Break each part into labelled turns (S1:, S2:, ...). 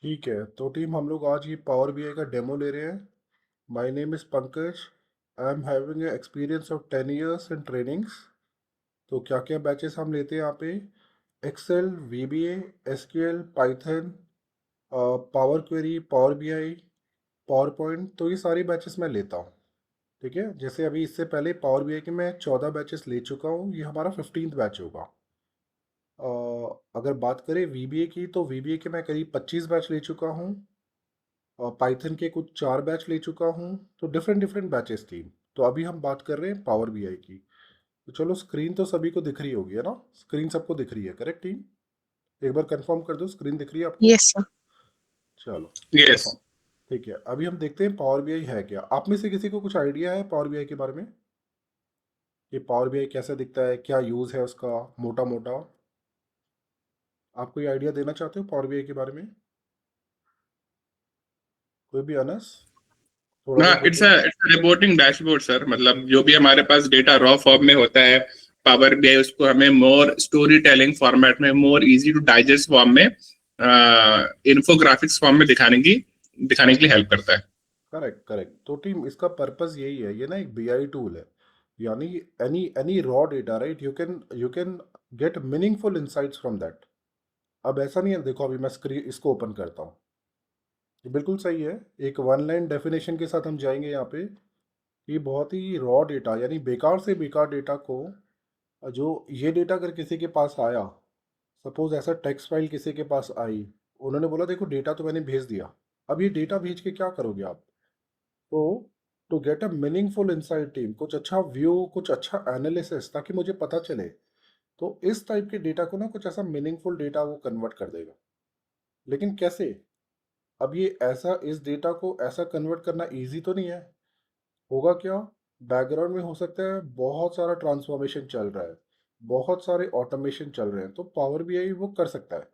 S1: ठीक है, तो टीम हम लोग आज ये पावर बीआई का डेमो ले रहे हैं। My name is Pankaj. I am having experience of 10 years in trainings. तो क्या क्या बैचेस हम लेते हैं यहाँ पे? Excel, VBA, SQL, Python, Power Query, Power BI, PowerPoint, तो ये सारी बैचेस मैं लेता हूँ। ठीक है, जैसे अभी इससे पहले पावर बीआई के मैं 14 बैचेस ले चुका हूँ, ये हमारा 15th बैच होगा। अगर बात करें वीबीए की, तो वीबीए के मैं करीब 25 बैच ले चुका हूँ, और पाइथन के कुछ 4 बैच ले चुका हूँ। तो डिफरेंट डिफरेंट बैचेस थी। तो अभी हम बात कर रहे हैं पावर बीआई की। तो चलो, स्क्रीन तो सभी को दिख रही होगी, है ना? स्क्रीन सबको दिख रही है, करेक्ट टीम? एक बार कंफर्म कर दो, स्क्रीन दिख रही है आपको?
S2: Yes sir.
S1: चलो,
S3: यस।
S1: कंफर्म। ठीक है, अभी हम देखते हैं पावर बीआई है क्या। आप में से किसी को कुछ आइडिया है पावर बीआई के बारे में? ये पावर बीआई कैसा दिखता है, क्या यूज़ है उसका, मोटा मोटा? आप कोई आइडिया देना चाहते हो पावर बीआई के बारे में? कोई भी अनस, थोड़ा
S3: हाँ,
S1: बहुत
S3: इट्स
S1: बोलिए।
S3: It's reporting dashboard sir. मतलब जो भी हमारे पास डेटा रॉ फॉर्म में होता है, पावर बीआई उसको हमें मोर स्टोरी टेलिंग फॉर्मेट में, more easy to digest form में, इन्फोग्राफिक्स फॉर्म में दिखाने के लिए हेल्प करता है।
S1: करेक्ट करेक्ट, तो टीम इसका पर्पस यही है। ये ना एक बीआई टूल है, यानी any any raw data, right? You can get meaningful insights from that. अब ऐसा नहीं है, देखो अभी मैं स्क्रीन इसको ओपन करता हूँ। ये बिल्कुल सही है। एक वन लाइन डेफिनेशन के साथ हम जाएंगे यहाँ पे। ये बहुत ही रॉ डेटा, यानी बेकार से बेकार डेटा को, जो ये डेटा अगर किसी के पास आया, सपोज ऐसा टेक्स्ट फाइल किसी के पास आई, उन्होंने बोला देखो डेटा तो मैंने भेज दिया, अब ये डेटा भेज के क्या करोगे आप? तो to get a meaningful insight team, कुछ अच्छा व्यू, कुछ अच्छा एनालिसिस, ताकि मुझे पता चले, तो इस टाइप के डेटा को ना कुछ ऐसा मीनिंगफुल डेटा वो कन्वर्ट कर देगा। लेकिन कैसे? अब ये ऐसा, इस डेटा को ऐसा कन्वर्ट करना इजी तो नहीं है। होगा क्या? बैकग्राउंड में हो सकता है बहुत सारा ट्रांसफॉर्मेशन चल रहा है, बहुत सारे ऑटोमेशन चल रहे हैं, तो पावर बीआई वो कर सकता है।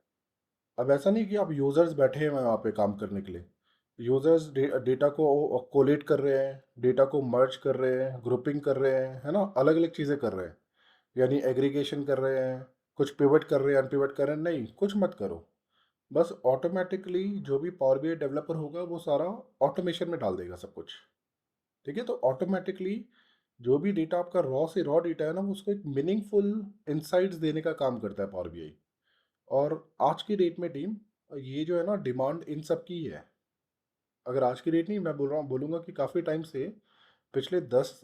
S1: अब ऐसा नहीं कि आप यूजर्स बैठे हैं वहाँ पे काम करने के लिए। यूजर्स डेटा को कोलेट कर रहे हैं, डेटा को मर्ज कर रहे हैं, ग्रुपिंग कर रहे हैं, है ना, अलग अलग चीज़ें कर रहे हैं, यानी एग्रीगेशन कर रहे हैं, कुछ पिवट कर रहे हैं, अनपिवट कर रहे हैं। नहीं, कुछ मत करो। बस ऑटोमेटिकली जो भी पावर बीआई डेवलपर होगा वो सारा ऑटोमेशन में डाल देगा सब कुछ। ठीक है, तो ऑटोमेटिकली जो भी डेटा आपका रॉ से रॉ डेटा है ना, वो उसको एक मीनिंगफुल इंसाइट्स देने का काम करता है पावर बीआई। और आज की डेट में टीम, ये जो है ना, डिमांड इन सब की ही है। अगर आज की डेट नहीं, मैं बोल रहा हूँ, बोलूँगा कि काफ़ी टाइम से, पिछले 10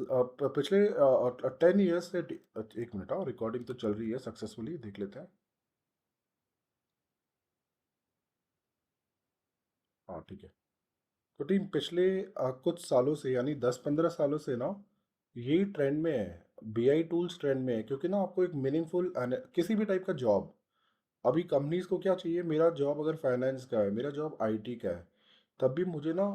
S1: ईयर्स से एक मिनट, रिकॉर्डिंग तो चल रही है सक्सेसफुली, देख लेते हैं। हाँ ठीक है। तो टीम पिछले कुछ सालों से, यानी 10-15 सालों से ना, यही ट्रेंड में है। बीआई टूल्स ट्रेंड में है, क्योंकि ना आपको एक मीनिंगफुल किसी भी टाइप का जॉब, अभी कंपनीज को क्या चाहिए? मेरा जॉब अगर फाइनेंस का है, मेरा जॉब आईटी का है, तब भी मुझे ना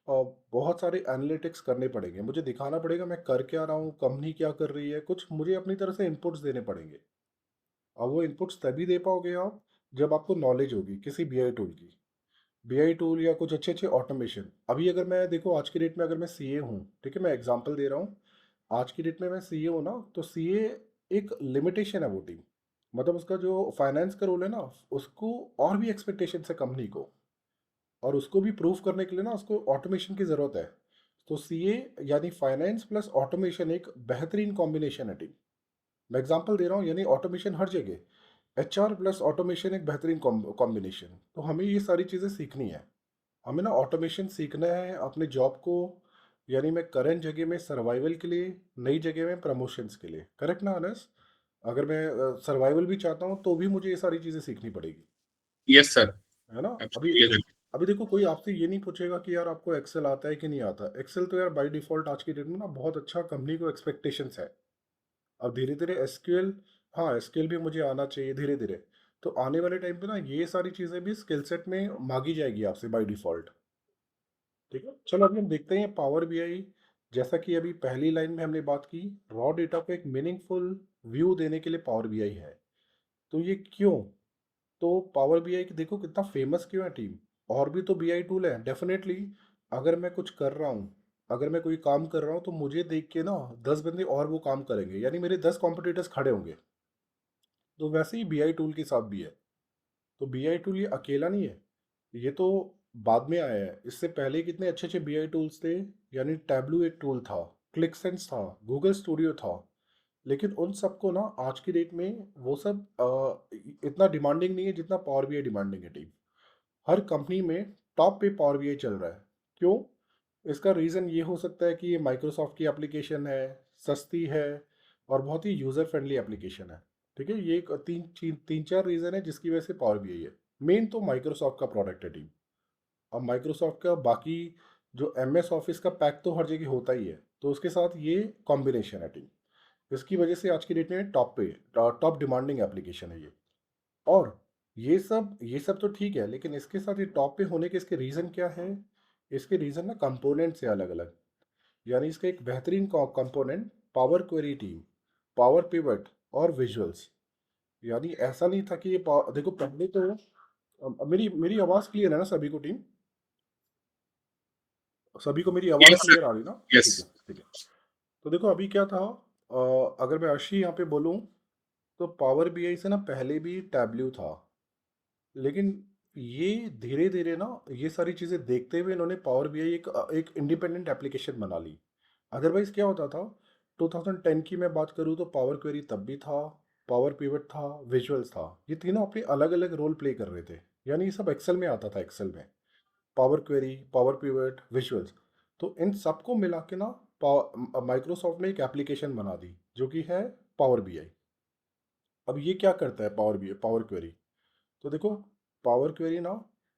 S1: बहुत सारे एनालिटिक्स करने पड़ेंगे, मुझे दिखाना पड़ेगा मैं कर क्या रहा हूँ, कंपनी क्या कर रही है, कुछ मुझे अपनी तरफ से इनपुट्स देने पड़ेंगे। और वो इनपुट्स तभी दे पाओगे आप जब आपको नॉलेज होगी किसी बीआई टूल की। बीआई टूल या कुछ अच्छे अच्छे ऑटोमेशन। अभी अगर मैं देखो, आज की डेट में अगर मैं सीए हूँ, ठीक है, मैं एग्जांपल दे रहा हूँ, आज की डेट में मैं सीए हूँ ना, तो सीए एक लिमिटेशन है वो टीम। मतलब उसका जो फाइनेंस का रोल है ना, उसको और भी एक्सपेक्टेशन है कंपनी को, और उसको भी प्रूव करने के लिए ना उसको ऑटोमेशन की ज़रूरत है। तो सीए यानी फाइनेंस प्लस ऑटोमेशन एक बेहतरीन कॉम्बिनेशन है टीम। मैं एग्जांपल दे रहा हूँ, यानी ऑटोमेशन हर जगह, एचआर प्लस ऑटोमेशन एक बेहतरीन कॉम्बिनेशन। तो हमें ये सारी चीज़ें सीखनी है। हमें ना ऑटोमेशन सीखना है अपने जॉब को, यानी मैं करंट जगह में सर्वाइवल के लिए, नई जगह में प्रमोशंस के लिए, करेक्ट ना अनस? अगर मैं सर्वाइवल भी चाहता हूँ तो भी मुझे ये सारी चीज़ें सीखनी पड़ेगी,
S3: यस सर।
S1: है ना? अभी
S3: एब्सोल्युटली।
S1: अभी देखो, कोई आपसे ये नहीं पूछेगा कि यार आपको एक्सेल आता है कि नहीं आता। एक्सेल तो यार बाय डिफॉल्ट आज की डेट में ना बहुत अच्छा कंपनी को एक्सपेक्टेशंस है। अब धीरे धीरे एसक्यूएल, हाँ एसक्यूएल भी मुझे आना चाहिए धीरे धीरे। तो आने वाले टाइम पे ना ये सारी चीज़ें भी स्किल सेट में मांगी जाएगी आपसे बाय डिफॉल्ट। ठीक है, चलो अभी हम देखते हैं पावर बीआई। जैसा कि अभी पहली लाइन में हमने बात की, रॉ डेटा को एक मीनिंगफुल व्यू देने के लिए पावर बीआई है। तो ये क्यों? तो पावर बीआई देखो कितना फेमस क्यों है टीम। और भी तो बीआई टूल है डेफिनेटली। अगर मैं कुछ कर रहा हूँ, अगर मैं कोई काम कर रहा हूँ, तो मुझे देख के ना 10 बंदे और वो काम करेंगे, यानी मेरे 10 कॉम्पिटिटर्स खड़े होंगे। तो वैसे ही बीआई टूल के साथ भी है। तो बीआई टूल ये अकेला नहीं है, ये तो बाद में आया है। इससे पहले कितने अच्छे अच्छे बीआई टूल्स थे। यानी टैब्लू एक टूल था, क्लिकसेंस था, गूगल स्टूडियो था। लेकिन उन सबको ना आज की डेट में वो सब इतना डिमांडिंग नहीं है जितना पावर बीआई डिमांडिंग है टीम। हर कंपनी में टॉप पे पावर बीआई चल रहा है। क्यों? इसका रीज़न ये हो सकता है कि ये माइक्रोसॉफ्ट की एप्लीकेशन है, सस्ती है, और बहुत ही यूज़र फ्रेंडली एप्लीकेशन है। ठीक है, ये तीन चार रीज़न है जिसकी वजह से पावर बीआई है। मेन तो माइक्रोसॉफ्ट का प्रोडक्ट है टीम। अब माइक्रोसॉफ्ट का बाकी जो एम एस ऑफिस का पैक तो हर जगह होता ही है, तो उसके साथ ये कॉम्बिनेशन है टीम। इसकी वजह से आज की डेट में टॉप डिमांडिंग एप्लीकेशन है ये। और ये सब तो ठीक है, लेकिन इसके साथ ये टॉप पे होने के इसके रीज़न क्या है? इसके रीज़न ना कंपोनेंट से अलग अलग। यानी इसका एक बेहतरीन component power query team, power pivot और विजुअल्स। यानी ऐसा नहीं था कि देखो पहले तो मेरी मेरी आवाज़ क्लियर है ना सभी को टीम? सभी को मेरी आवाज़
S3: यस सर।
S1: क्लियर आ रही ना?
S3: यस।
S1: ठीक है, ठीक है। तो देखो अभी क्या था, अगर मैं अर्शी यहाँ पे बोलूँ, तो पावर बीआई से ना पहले भी टैब्ल्यू था। लेकिन ये धीरे धीरे ना ये सारी चीज़ें देखते हुए इन्होंने पावर बीआई एक इंडिपेंडेंट एप्लीकेशन बना ली। अदरवाइज क्या होता था, 2010 की मैं बात करूँ तो पावर क्वेरी तब भी था, पावर पिवट था, विजुअल्स था। ये तीनों अपने अलग अलग रोल प्ले कर रहे थे। यानी ये सब एक्सेल में आता था, एक्सेल में power Query, power pivot, visuals. तो इन सबको मिला के ना माइक्रोसॉफ्ट ने एक एप्लीकेशन बना दी जो कि है पावर बीआई। अब ये क्या करता है पावर बीआई, पावर क्वेरी? तो देखो, पावर क्वेरी ना,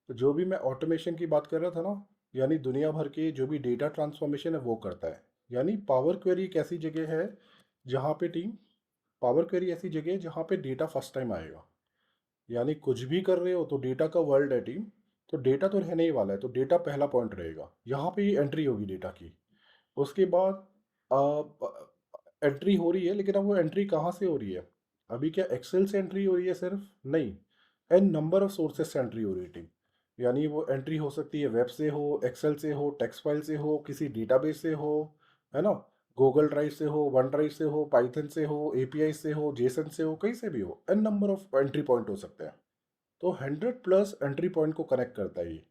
S1: जो भी मैं ऑटोमेशन की बात कर रहा था ना, यानी दुनिया भर के जो भी डेटा ट्रांसफॉर्मेशन है वो करता है। यानी पावर क्वेरी एक ऐसी जगह है जहाँ पे टीम, पावर क्वेरी ऐसी जगह है जहाँ पे डेटा फर्स्ट टाइम आएगा। यानी कुछ भी कर रहे हो तो डेटा का वर्ल्ड है टीम। तो डेटा तो रहने ही वाला है, तो डेटा पहला पॉइंट रहेगा, यहाँ पे ही एंट्री होगी डेटा की। उसके बाद एंट्री हो रही है, लेकिन अब वो एंट्री कहाँ से हो रही है? अभी क्या एक्सेल से एंट्री हो रही है सिर्फ? नहीं, एन नंबर ऑफ सोर्सेस से एंट्री हो रही है टीम। यानी वो एंट्री हो सकती है वेब से हो, एक्सेल से हो, टेक्स्ट फाइल से हो, किसी डेटाबेस से हो, है ना, गूगल ड्राइव से हो, वन ड्राइव से हो, पाइथन से हो, एपीआई से हो, जेसन से हो, कहीं से भी हो, N number of entry point हो सकते हैं। तो 100+ एंट्री पॉइंट को कनेक्ट करता है ये।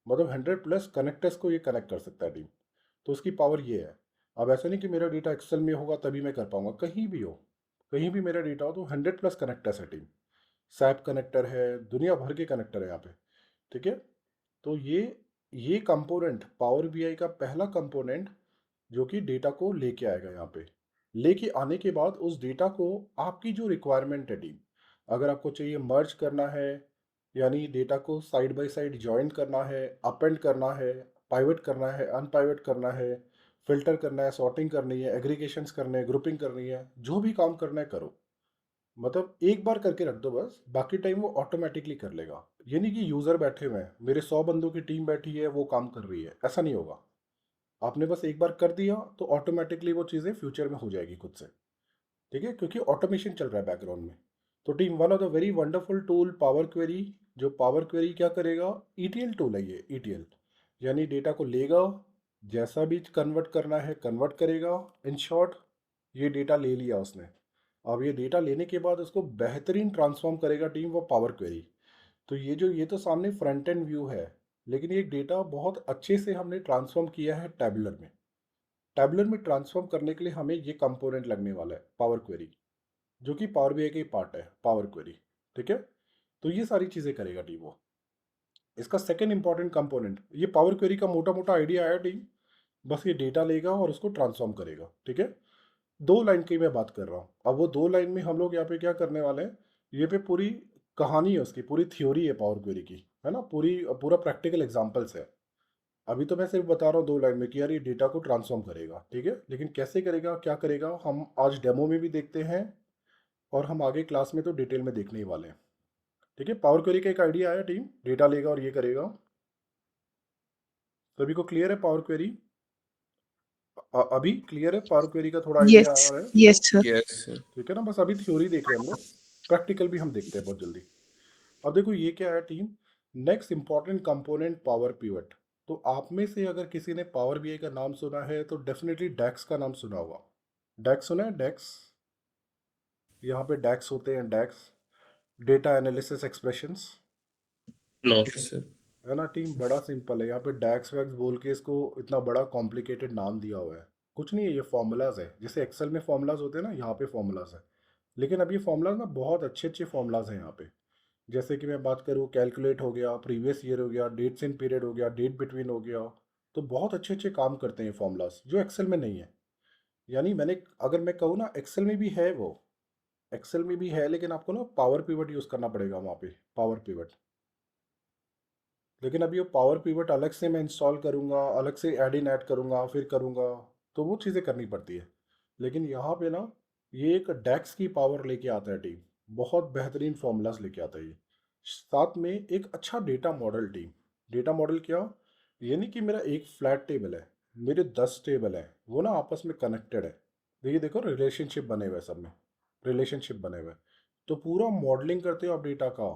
S1: मतलब 100+ कनेक्टर्स को ये कनेक्ट कर सकता है टीम। तो उसकी पावर ये है। अब ऐसा नहीं कि मेरा डेटा एक्सेल में होगा तभी मैं कर पाऊंगा, कहीं भी हो, कहीं भी मेरा डेटा हो, तो 100+ कनेक्टर्स है टीम। सैप कनेक्टर है, दुनिया भर के कनेक्टर है यहाँ पे। ठीक है। तो ये कंपोनेंट पावर बीआई का पहला कंपोनेंट जो कि डेटा को लेके आएगा यहाँ पे। लेके आने के बाद उस डेटा को आपकी जो रिक्वायरमेंट है टीम, अगर आपको चाहिए मर्ज करना है, यानी डेटा को साइड बाय साइड जॉइन करना है, अपेंड करना है, पाइवट करना है, अनपाइवट करना है, फिल्टर करना है, सॉर्टिंग करनी है, एग्रीगेशंस करने हैं, ग्रुपिंग करनी है, जो भी काम करना है करो। मतलब एक बार करके रख दो बस, बाकी टाइम वो ऑटोमेटिकली कर लेगा। ये नहीं कि यूज़र बैठे हुए हैं, मेरे 100 बंदों की टीम बैठी है वो काम कर रही है, ऐसा नहीं होगा। आपने बस एक बार कर दिया तो ऑटोमेटिकली वो चीज़ें फ्यूचर में हो जाएगी खुद से। ठीक है, क्योंकि ऑटोमेशन चल रहा है बैकग्राउंड में। तो team, one of the very wonderful tool power Query. जो पावर क्वेरी क्या करेगा, ईटीएल टूल है ये, ईटीएल। यानी डेटा को लेगा, जैसा भी कन्वर्ट करना है कन्वर्ट करेगा। इन शॉर्ट, ये डेटा ले लिया उसने। अब ये डेटा लेने के बाद उसको बेहतरीन ट्रांसफॉर्म करेगा टीम, वो पावर क्वेरी। तो ये तो सामने फ्रंट एंड व्यू है, लेकिन ये डेटा बहुत अच्छे से हमने ट्रांसफॉर्म किया है टैबुलर में। टैबुलर में ट्रांसफॉर्म करने के लिए हमें ये कंपोनेंट लगने वाला है पावर क्वेरी, जो कि पावर बीआई का ही पार्ट है, पावर क्वेरी। ठीक है। तो ये सारी चीज़ें करेगा टीम वो। इसका सेकंड इंपॉर्टेंट कंपोनेंट, ये पावर क्वेरी का मोटा मोटा आइडिया आया टीम। बस ये डेटा लेगा और उसको ट्रांसफॉर्म करेगा। ठीक है। 2 लाइन की मैं बात कर रहा हूँ। अब वो 2 लाइन में हम लोग यहाँ पे क्या करने वाले हैं, ये पे पूरी कहानी है उसकी, पूरी थ्योरी है पावर क्वेरी की, है ना, पूरा प्रैक्टिकल एग्जाम्पल्स है। अभी तो मैं सिर्फ बता रहा हूँ 2 लाइन में कि यार ये डेटा को ट्रांसफॉर्म करेगा। ठीक है, लेकिन कैसे करेगा, क्या करेगा, हम आज डेमो में भी देखते हैं, और हम आगे क्लास में तो डिटेल में देखने ही वाले हैं। ठीक है, पावर क्वेरी का एक आइडिया आया टीम, डेटा लेगा और ये करेगा। सभी को क्लियर है पावर क्वेरी? अभी क्लियर है पावर क्वेरी का थोड़ा आइडिया आ
S2: Yes,
S1: रहा है?
S2: yes, sir.
S3: Yes sir.
S1: ठीक है ना, बस अभी थ्योरी देख रहे हैं हम लोग, प्रैक्टिकल भी हम देखते हैं बहुत जल्दी। अब देखो ये क्या है team, next important component power pivot. तो आप में से अगर किसी ने पावर बीआई का नाम सुना है तो डेफिनेटली डैक्स का नाम सुना होगा। डैक्स सुना है? डैक्स, यहाँ पे डैक्स होते हैं, DAX, data analysis expressions.
S3: No.
S2: Yes, sir.
S1: है ना टीम, बड़ा सिंपल है। यहाँ पे डैक्स वैक्स बोल के इसको इतना बड़ा कॉम्प्लिकेटेड नाम दिया हुआ है। कुछ नहीं है, ये फॉर्मूलाज है, जैसे एक्सेल में फॉर्मूलाज होते हैं ना, यहाँ पे फॉर्मूलाज है। लेकिन अब ये फॉर्मूलाज ना बहुत अच्छे अच्छे फॉर्मूलाज हैं यहाँ पे। जैसे कि मैं बात करूँ, कैलकुलेट हो गया, प्रीवियस ईयर हो गया, डेट्स इन पीरियड हो गया, डेट बिटवीन हो गया। तो बहुत अच्छे अच्छे काम करते हैं ये फॉर्मूलाज, जो एक्सेल में नहीं है। यानी मैंने, अगर मैं कहूँ ना, एक्सेल में भी है वो, एक्सेल में भी है, लेकिन आपको ना पावर पिवट यूज़ करना पड़ेगा वहाँ पे, पावर पिवट। लेकिन अभी वो पावर पिवट अलग से मैं इंस्टॉल करूँगा, अलग से ऐड इन ऐड करूँगा, फिर करूँगा, तो वो चीज़ें करनी पड़ती है। लेकिन यहाँ पे ना, ये एक डैक्स की पावर लेके आता है टीम। बहुत बेहतरीन फॉर्मूलाज लेके आता है ये। साथ में एक अच्छा data model team. Data model क्या? ये नहीं कि मेरा एक फ्लैट टेबल है, मेरे 10 टेबल हैं, वो ना आपस में कनेक्टेड है। देखिए, देखो रिलेशनशिप बने हुए हैं सब में, रिलेशनशिप बने हुए हैं। तो पूरा मॉडलिंग करते हो आप डेटा का,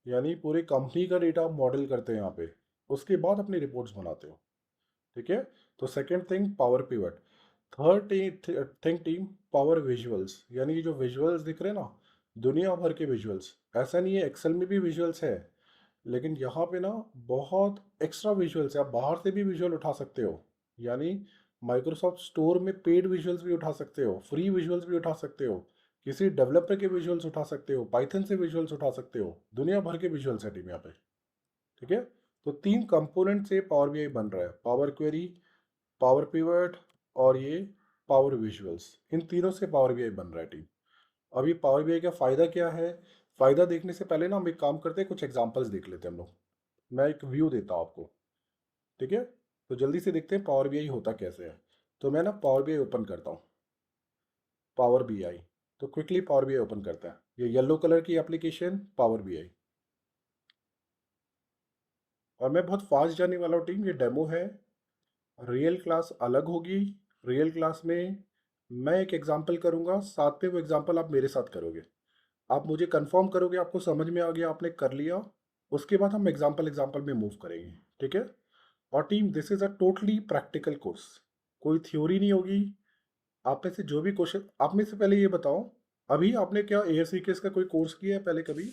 S1: यानी पूरी कंपनी का डेटा आप मॉडल करते हैं यहाँ पे। उसके बाद अपनी रिपोर्ट्स बनाते हो। ठीक है। तो second thing power pivot. Third thing team, power visuals. यानी ये जो विजुअल्स दिख रहे हैं ना, दुनिया भर के विजुअल्स। ऐसा नहीं है, एक्सेल में भी विजुअल्स है, लेकिन यहाँ पे ना बहुत एक्स्ट्रा विजुअल्स है। आप बाहर से भी विजुअल उठा सकते हो। यानी माइक्रोसॉफ्ट स्टोर में पेड विजुअल्स भी उठा सकते हो, फ्री विजुअल्स भी उठा सकते हो, किसी डेवलपर के विजुअल्स उठा सकते हो, पाइथन से विजुअल्स उठा सकते हो। दुनिया भर के विजुअल्स है टीम यहाँ पे। ठीक है। तो तीन कंपोनेंट से पावर बीआई बन रहा है, पावर क्वेरी, पावर पिवट, और ये पावर विजुअल्स। इन तीनों से पावर बीआई बन रहा है टीम। अभी पावर बीआई का फ़ायदा क्या है? फ़ायदा देखने से पहले ना हम एक काम करते हैं, कुछ एग्जांपल्स देख लेते हैं हम लोग। मैं एक व्यू देता हूँ आपको। ठीक है। तो जल्दी से देखते हैं पावर बीआई होता कैसे है। तो मैं ना पावर बीआई ओपन करता हूँ, पावर बीआई। तो क्विकली पावर बीआई ओपन करता है, ये येलो कलर की एप्लीकेशन पावर बीआई। और मैं बहुत फास्ट जाने वाला हूँ टीम, ये डेमो है। रियल क्लास अलग होगी। रियल क्लास में मैं एक एग्जांपल करूँगा, साथ में वो एग्जांपल आप मेरे साथ करोगे। आप मुझे कंफर्म करोगे आपको समझ में आ गया, आपने कर लिया। उसके बाद हम एग्जांपल एग्जांपल में मूव करेंगे। ठीक है। और team, this is a totally practical course, कोई थ्योरी नहीं होगी। आप में से जो भी क्वेश्चन, आप में से पहले ये बताओ, अभी आपने क्या एएससीकेएस का कोई कोर्स किया है पहले कभी?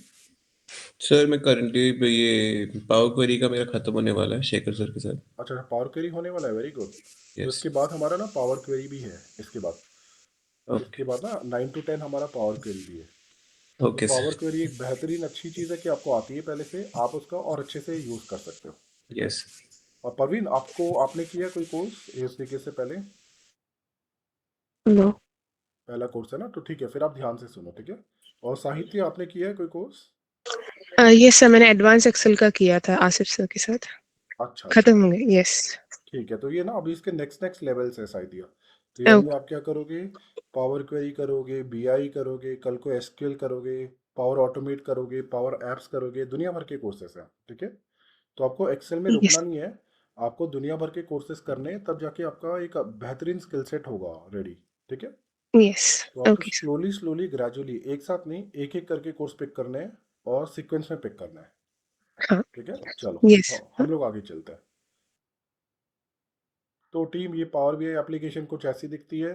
S2: सर मैं करंटली ये पावर क्वेरी का मेरा खत्म होने वाला है शेखर सर के साथ।
S1: अच्छा, पावर क्वेरी होने वाला है, वेरी गुड। तो
S2: यस।
S1: इसके बाद हमारा ना पावर क्वेरी भी है इसके बाद।
S2: ओके।
S1: इसके बाद ना 9 to 10 हमारा पावर क्वेरी भी है। तो
S2: ओके
S1: पावर
S2: सर।
S1: क्वेरी एक बेहतरीन अच्छी चीज़ है कि आपको आती है पहले से, आप उसका और अच्छे से यूज़ कर सकते हो। ठीक है।
S2: यस।
S1: और परवीन, आपको, आपने किया कोई कोर्स एएससीकेएस से पहले?
S4: नो।
S1: पहला कोर्स है ना, तो ठीक है, फिर आप ध्यान से सुनो। ठीक है। और साहित्य, आपने किया है कोई कोर्स?
S4: यस सर, मैंने एडवांस एक्सेल का किया था आसिफ सर के साथ।
S1: अच्छा अच्छा।
S4: खत्म हो गया। यस।
S1: ठीक है। तो ये ना अभी इसके नेक्स्ट नेक्स्ट लेवल्स है साइडिया। तो यानी आप क्या करोगे? पावर क्वेरी करोगे, बीआई करोगे, कल को एसक्यूएल करोगे, पावर ऑटोमेट करोगे, पावर एप्स करोगे, दुनिया भर के कोर्सेस हैं। ठीक है। तो आपको एक्सेल में
S4: यस।
S1: रुकना नहीं है, आपको दुनिया भर के कोर्सेज करने हैं, तब जाके आपका एक बेहतरीन स्किल सेट होगा रेडी। ठीक है।
S4: यस।
S1: तो आपको
S4: okay sir.
S1: Slowly slowly gradually, एक साथ नहीं, एक एक करके कोर्स पिक करने हैं, और सीक्वेंस में पिक करना है।
S4: हाँ।
S1: ठीक है, चलो।
S4: यस।
S1: हाँ, हम लोग आगे चलते हैं। तो टीम, ये पावर बीआई एप्लीकेशन कुछ ऐसी दिखती है।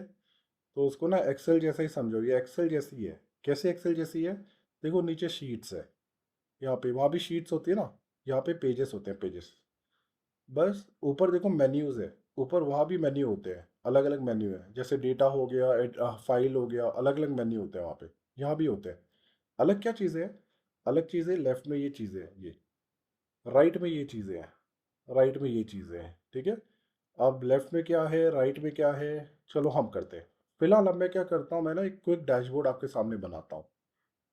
S1: तो उसको ना एक्सेल जैसा ही समझो, ये एक्सेल जैसी है। कैसे एक्सेल जैसी है? देखो, नीचे शीट्स है, यहाँ पे, वहाँ भी शीट्स होती है ना, यहाँ पे पेजेस होते हैं, पेजेस। बस ऊपर देखो मेन्यूज है, ऊपर वहाँ भी मेन्यू होते हैं, अलग अलग मेन्यू है, जैसे डेटा हो गया, फाइल हो गया, अलग अलग मेन्यू होते हैं वहाँ पे। यहाँ भी होते हैं। अलग क्या चीज़ है? अलग चीज़ है, लेफ्ट में ये चीज़ें हैं, ये राइट में ये चीज़ें हैं, राइट में ये चीज़ें हैं। ठीक है। अब लेफ्ट में क्या है, राइट में क्या है, चलो हम करते हैं। फिलहाल अब मैं क्या करता हूँ, मैं ना एक क्विक डैशबोर्ड आपके सामने बनाता हूँ,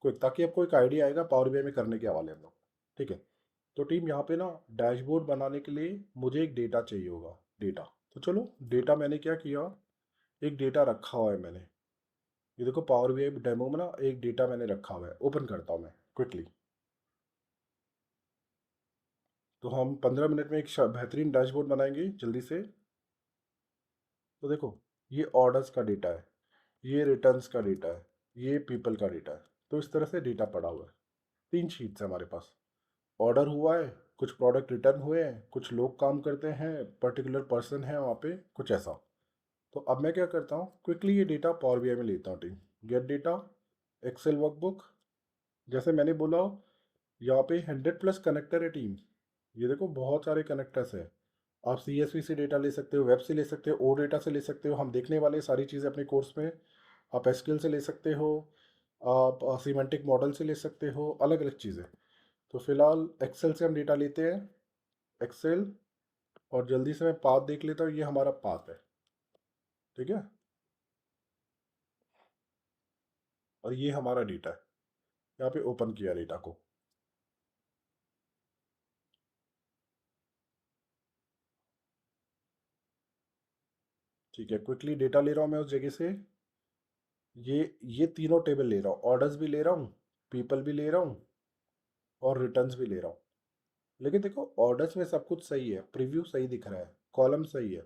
S1: क्विक, ताकि आपको एक आइडिया आएगा पावर बीआई में करने के वाले हम लोग। ठीक है। तो टीम, यहाँ पे ना डैशबोर्ड बनाने के लिए मुझे एक डेटा चाहिए होगा, डेटा। तो चलो, डेटा मैंने क्या किया, एक डेटा रखा हुआ है मैंने। ये देखो, पावर बीआई डेमो में ना एक डेटा मैंने रखा हुआ है, ओपन करता हूँ मैं क्विकली। तो हम 15 मिनट में एक बेहतरीन डैशबोर्ड बनाएंगे जल्दी से। तो देखो, ये ऑर्डर्स का डेटा है, ये रिटर्न्स का डेटा है, ये पीपल का डेटा है। तो इस तरह से डेटा पड़ा हुआ है। 3 शीट्स है हमारे पास। ऑर्डर हुआ है, कुछ प्रोडक्ट रिटर्न हुए हैं, कुछ लोग काम करते हैं, पर्टिकुलर पर्सन है वहाँ पे, कुछ ऐसा। तो अब मैं क्या करता हूँ, क्विकली ये डेटा पावर बीआई में लेता हूँ team. Get data, Excel workbook. जैसे मैंने बोला, यहाँ पे 100+ कनेक्टर है टीम। ये देखो बहुत सारे कनेक्टर्स है। आप CSV से डेटा ले सकते हो, वेब से ले सकते हो, ओ डेटा से ले सकते हो। हम देखने वाले सारी चीज़ें अपने कोर्स में। आप एसक्यूएल से ले सकते हो, आप सीमेंटिक मॉडल से ले सकते हो, अलग अलग चीज़ें। तो फिलहाल एक्सेल से हम डेटा लेते हैं, एक्सेल। और जल्दी से मैं पाथ देख लेता हूँ, ये हमारा पाथ है, ठीक है। और ये हमारा डेटा है, यहाँ पे ओपन किया डेटा को। ठीक है, क्विकली डेटा ले रहा हूँ मैं उस जगह से। ये तीनों टेबल ले रहा हूँ, ऑर्डर्स भी ले रहा हूँ, पीपल भी ले रहा हूँ, और रिटर्न्स भी ले रहा हूँ। लेकिन देखो ऑर्डर्स में सब कुछ सही है, प्रीव्यू सही दिख रहा है, कॉलम सही है।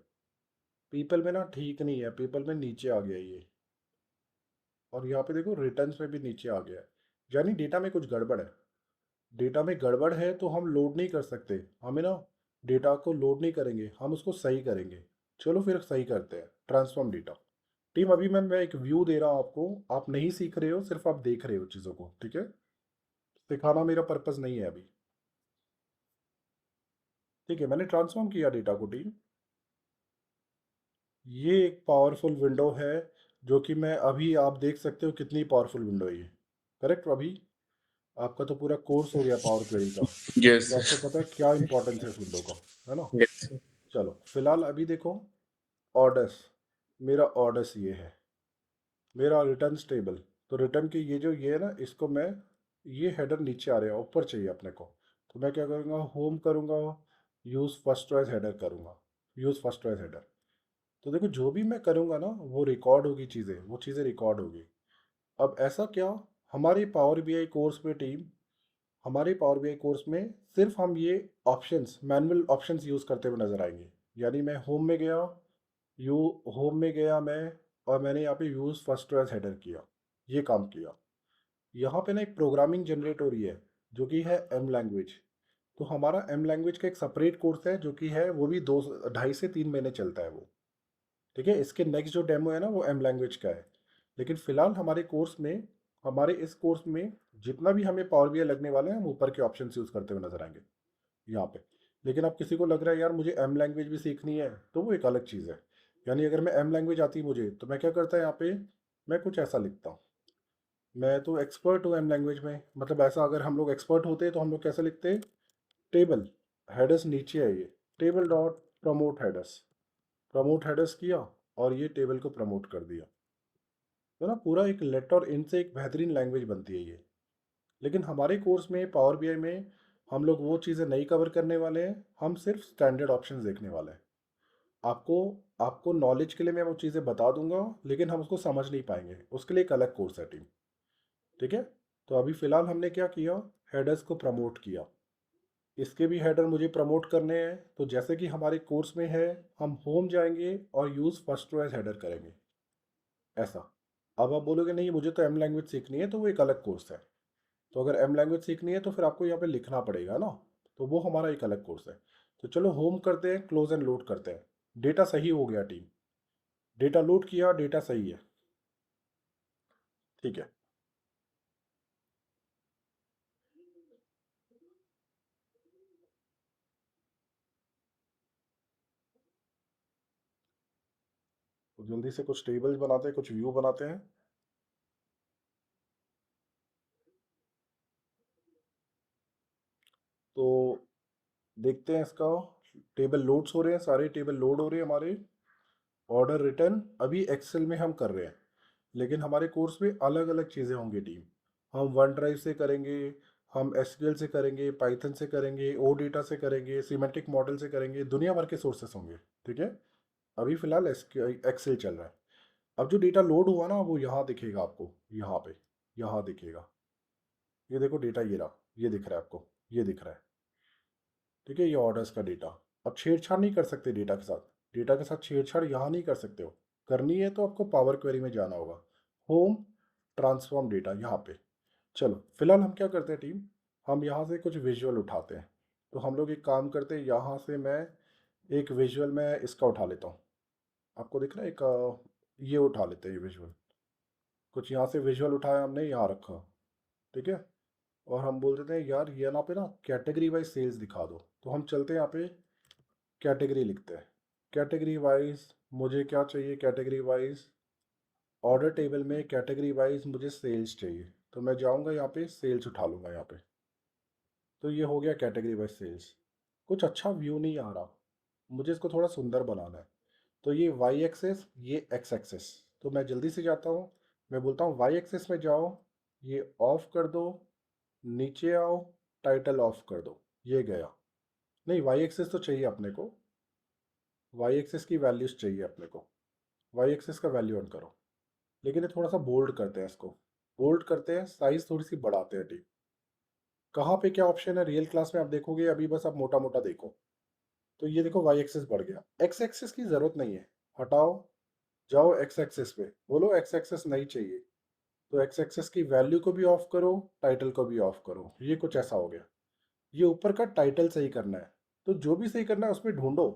S1: पीपल में ना ठीक नहीं है, पीपल में नीचे आ गया ये। और यहाँ पे देखो रिटर्न्स में भी नीचे आ गया है, यानी डेटा में कुछ गड़बड़ है। डेटा में गड़बड़ है तो हम लोड नहीं कर सकते। हमें ना डेटा को लोड नहीं करेंगे, हम उसको सही करेंगे। चलो फिर सही करते हैं, ट्रांसफॉर्म डेटा। टीम अभी मैं एक व्यू दे रहा हूँ आपको, आप नहीं सीख रहे हो, सिर्फ आप देख रहे हो चीज़ों को, ठीक है। सिखाना मेरा पर्पस नहीं है अभी। ठीक है, मैंने ट्रांसफॉर्म किया डेटा को टीम। ये एक पावरफुल विंडो है, जो कि मैं अभी, आप देख सकते हो कितनी पावरफुल विंडो है ये। करेक्ट अभी आपका तो पूरा कोर्स हो गया पावर क्वेरी का,
S2: यस
S1: तो आपको पता है क्या इंपॉर्टेंस है इस विंडो का, है ना।
S2: यस
S1: चलो फिलहाल अभी देखो ऑर्डर्स, मेरा ऑर्डर्स ये है, मेरा रिटर्न टेबल। तो रिटर्न की ये जो ये है ना, इसको मैं, ये हेडर नीचे आ रहा है, ऊपर चाहिए अपने को। तो मैं क्या करूँगा, होम करूँगा, यूज़ फर्स्ट चॉइस हेडर करूँगा, यूज़ फर्स्ट चॉइस हेडर। तो देखो जो भी मैं करूँगा ना, वो रिकॉर्ड होगी चीज़ें, वो चीज़ें रिकॉर्ड होगी। अब ऐसा क्या, हमारे पावर बीआई कोर्स में टीम, हमारे पावर बीआई कोर्स में सिर्फ हम ये ऑप्शंस, मैनुअल ऑप्शंस यूज़ करते हुए नजर आएंगे। यानी मैं होम में गया, यू होम में गया मैं, और मैंने यहाँ पे यूज़ फर्स्ट चॉइस हेडर किया, ये काम किया। यहाँ पे ना एक प्रोग्रामिंग जनरेट हो रही है, जो कि है एम लैंग्वेज। तो हमारा एम लैंग्वेज का एक सेपरेट कोर्स है, जो कि है वो भी 2 ढाई से 3 महीने चलता है वो, ठीक है। इसके नेक्स्ट जो डेमो है ना, वो एम लैंग्वेज का है। लेकिन फिलहाल हमारे कोर्स में, हमारे इस कोर्स में जितना भी हमें पावर बीआई लगने वाले हैं, हम ऊपर के ऑप्शन यूज़ करते हुए नजर आएंगे यहाँ पे। लेकिन अब किसी को लग रहा है यार मुझे एम लैंग्वेज भी सीखनी है, तो वो एक अलग चीज़ है। यानी अगर मैं एम लैंग्वेज आती मुझे, तो मैं क्या करता है यहाँ पे, मैं कुछ ऐसा लिखता हूँ। मैं तो एक्सपर्ट हूँ एम लैंग्वेज में, मतलब ऐसा अगर हम लोग एक्सपर्ट होते तो हम लोग कैसे लिखते, टेबल हेडर्स नीचे है ये, table dot promote headers, promote headers किया, और ये टेबल को प्रमोट कर दिया। तो ना पूरा एक लेट और इन से एक बेहतरीन लैंग्वेज बनती है ये। लेकिन हमारे कोर्स में पावर बीआई में हम लोग वो चीज़ें नहीं कवर करने वाले हैं, हम सिर्फ स्टैंडर्ड ऑप्शंस देखने वाले हैं। आपको आपको नॉलेज के लिए मैं वो चीज़ें बता दूंगा, लेकिन हम उसको समझ नहीं पाएंगे, उसके लिए एक अलग कोर्स है टीम, ठीक है। तो अभी फ़िलहाल हमने क्या किया, हेडर्स को प्रमोट किया। इसके भी हेडर मुझे प्रमोट करने हैं, तो जैसे कि हमारे कोर्स में है, हम होम जाएंगे और यूज़ फर्स्ट चॉइस हेडर करेंगे, ऐसा। अब आप बोलोगे नहीं मुझे तो एम लैंग्वेज सीखनी है, तो वो एक अलग कोर्स है। तो अगर एम लैंग्वेज सीखनी है तो फिर आपको यहाँ पे लिखना पड़ेगा ना, तो वो हमारा एक अलग कोर्स है। तो चलो होम करते हैं, क्लोज एंड लोड करते हैं। डेटा सही हो गया टीम, डेटा लोड किया, डेटा सही है, ठीक है। तो जल्दी से कुछ टेबल्स बनाते हैं, कुछ व्यू बनाते हैं। तो देखते हैं इसका, टेबल लोड्स हो रहे हैं, सारे टेबल लोड हो रहे हैं हमारे। ऑर्डर रिटर्न अभी एक्सेल में हम कर रहे हैं, लेकिन हमारे कोर्स में अलग अलग चीज़ें होंगी टीम। हम वन ड्राइव से करेंगे, हम एसक्यूएल से करेंगे, पाइथन से करेंगे, ओ डेटा से करेंगे, सीमेंटिक मॉडल से करेंगे, दुनिया भर के सोर्सेस होंगे, ठीक है। अभी फिलहाल एक्सेल चल रहा है। अब जो डेटा लोड हुआ ना, वो यहाँ दिखेगा आपको, यहाँ पे, यहाँ दिखेगा। ये देखो डेटा, ये रहा, ये दिख रहा है आपको, ये दिख रहा है, ठीक है। ये ऑर्डर्स का डेटा। अब छेड़छाड़ नहीं कर सकते डेटा के साथ, डेटा के साथ छेड़छाड़ यहाँ नहीं कर सकते हो। करनी है तो आपको पावर क्वेरी में जाना होगा, होम, ट्रांसफॉर्म डेटा, यहाँ पे। चलो फिलहाल हम क्या करते हैं टीम, हम यहाँ से कुछ विजुअल उठाते हैं। तो हम लोग एक काम करते हैं, यहाँ से मैं एक विजुअल में इसका उठा लेता हूँ। आपको दिख रहा है एक ये उठा लेते हैं, ये विजुअल। कुछ यहाँ से विजुअल उठाया हमने, यहाँ रखा, ठीक है। और हम बोल देते हैं यार ये ना पे ना कैटेगरी वाइज सेल्स दिखा दो। तो हम चलते हैं यहाँ पे कैटेगरी लिखते हैं। कैटेगरी वाइज मुझे क्या चाहिए, कैटेगरी वाइज ऑर्डर टेबल में कैटेगरी वाइज मुझे सेल्स चाहिए, तो मैं जाऊँगा यहाँ पे सेल्स उठा लूँगा यहाँ पे। तो ये हो गया कैटेगरी वाइज सेल्स। कुछ अच्छा व्यू नहीं आ रहा, मुझे इसको थोड़ा सुंदर बनाना है। तो ये वाई एक्सेस, ये एक्स एक्सेस, तो मैं जल्दी से जाता हूँ, मैं बोलता हूँ वाई एक्सेस में जाओ, ये ऑफ कर दो, नीचे आओ, टाइटल ऑफ कर दो, ये गया। नहीं, वाई एक्सेस तो चाहिए अपने को, वाई एक्सेस की वैल्यूज चाहिए अपने को, वाई एक्सेस का वैल्यू ऑन करो। लेकिन ये थोड़ा सा बोल्ड करते हैं, इसको बोल्ड करते हैं, साइज थोड़ी सी बढ़ाते हैं। ठीक, कहाँ पे क्या ऑप्शन है रियल क्लास में आप देखोगे, अभी बस आप मोटा मोटा देखो। तो ये देखो वाई एक्सेस बढ़ गया, एक्स एक्सेस की जरूरत नहीं है, हटाओ, जाओ एक्स एक्सेस पे, बोलो एक्स एक्सेस नहीं चाहिए, तो एक्स एक्सेस की वैल्यू को भी ऑफ करो, टाइटल को भी ऑफ करो। ये कुछ ऐसा हो गया। ये ऊपर का टाइटल सही करना है, तो जो भी सही करना है उसमें ढूंढो।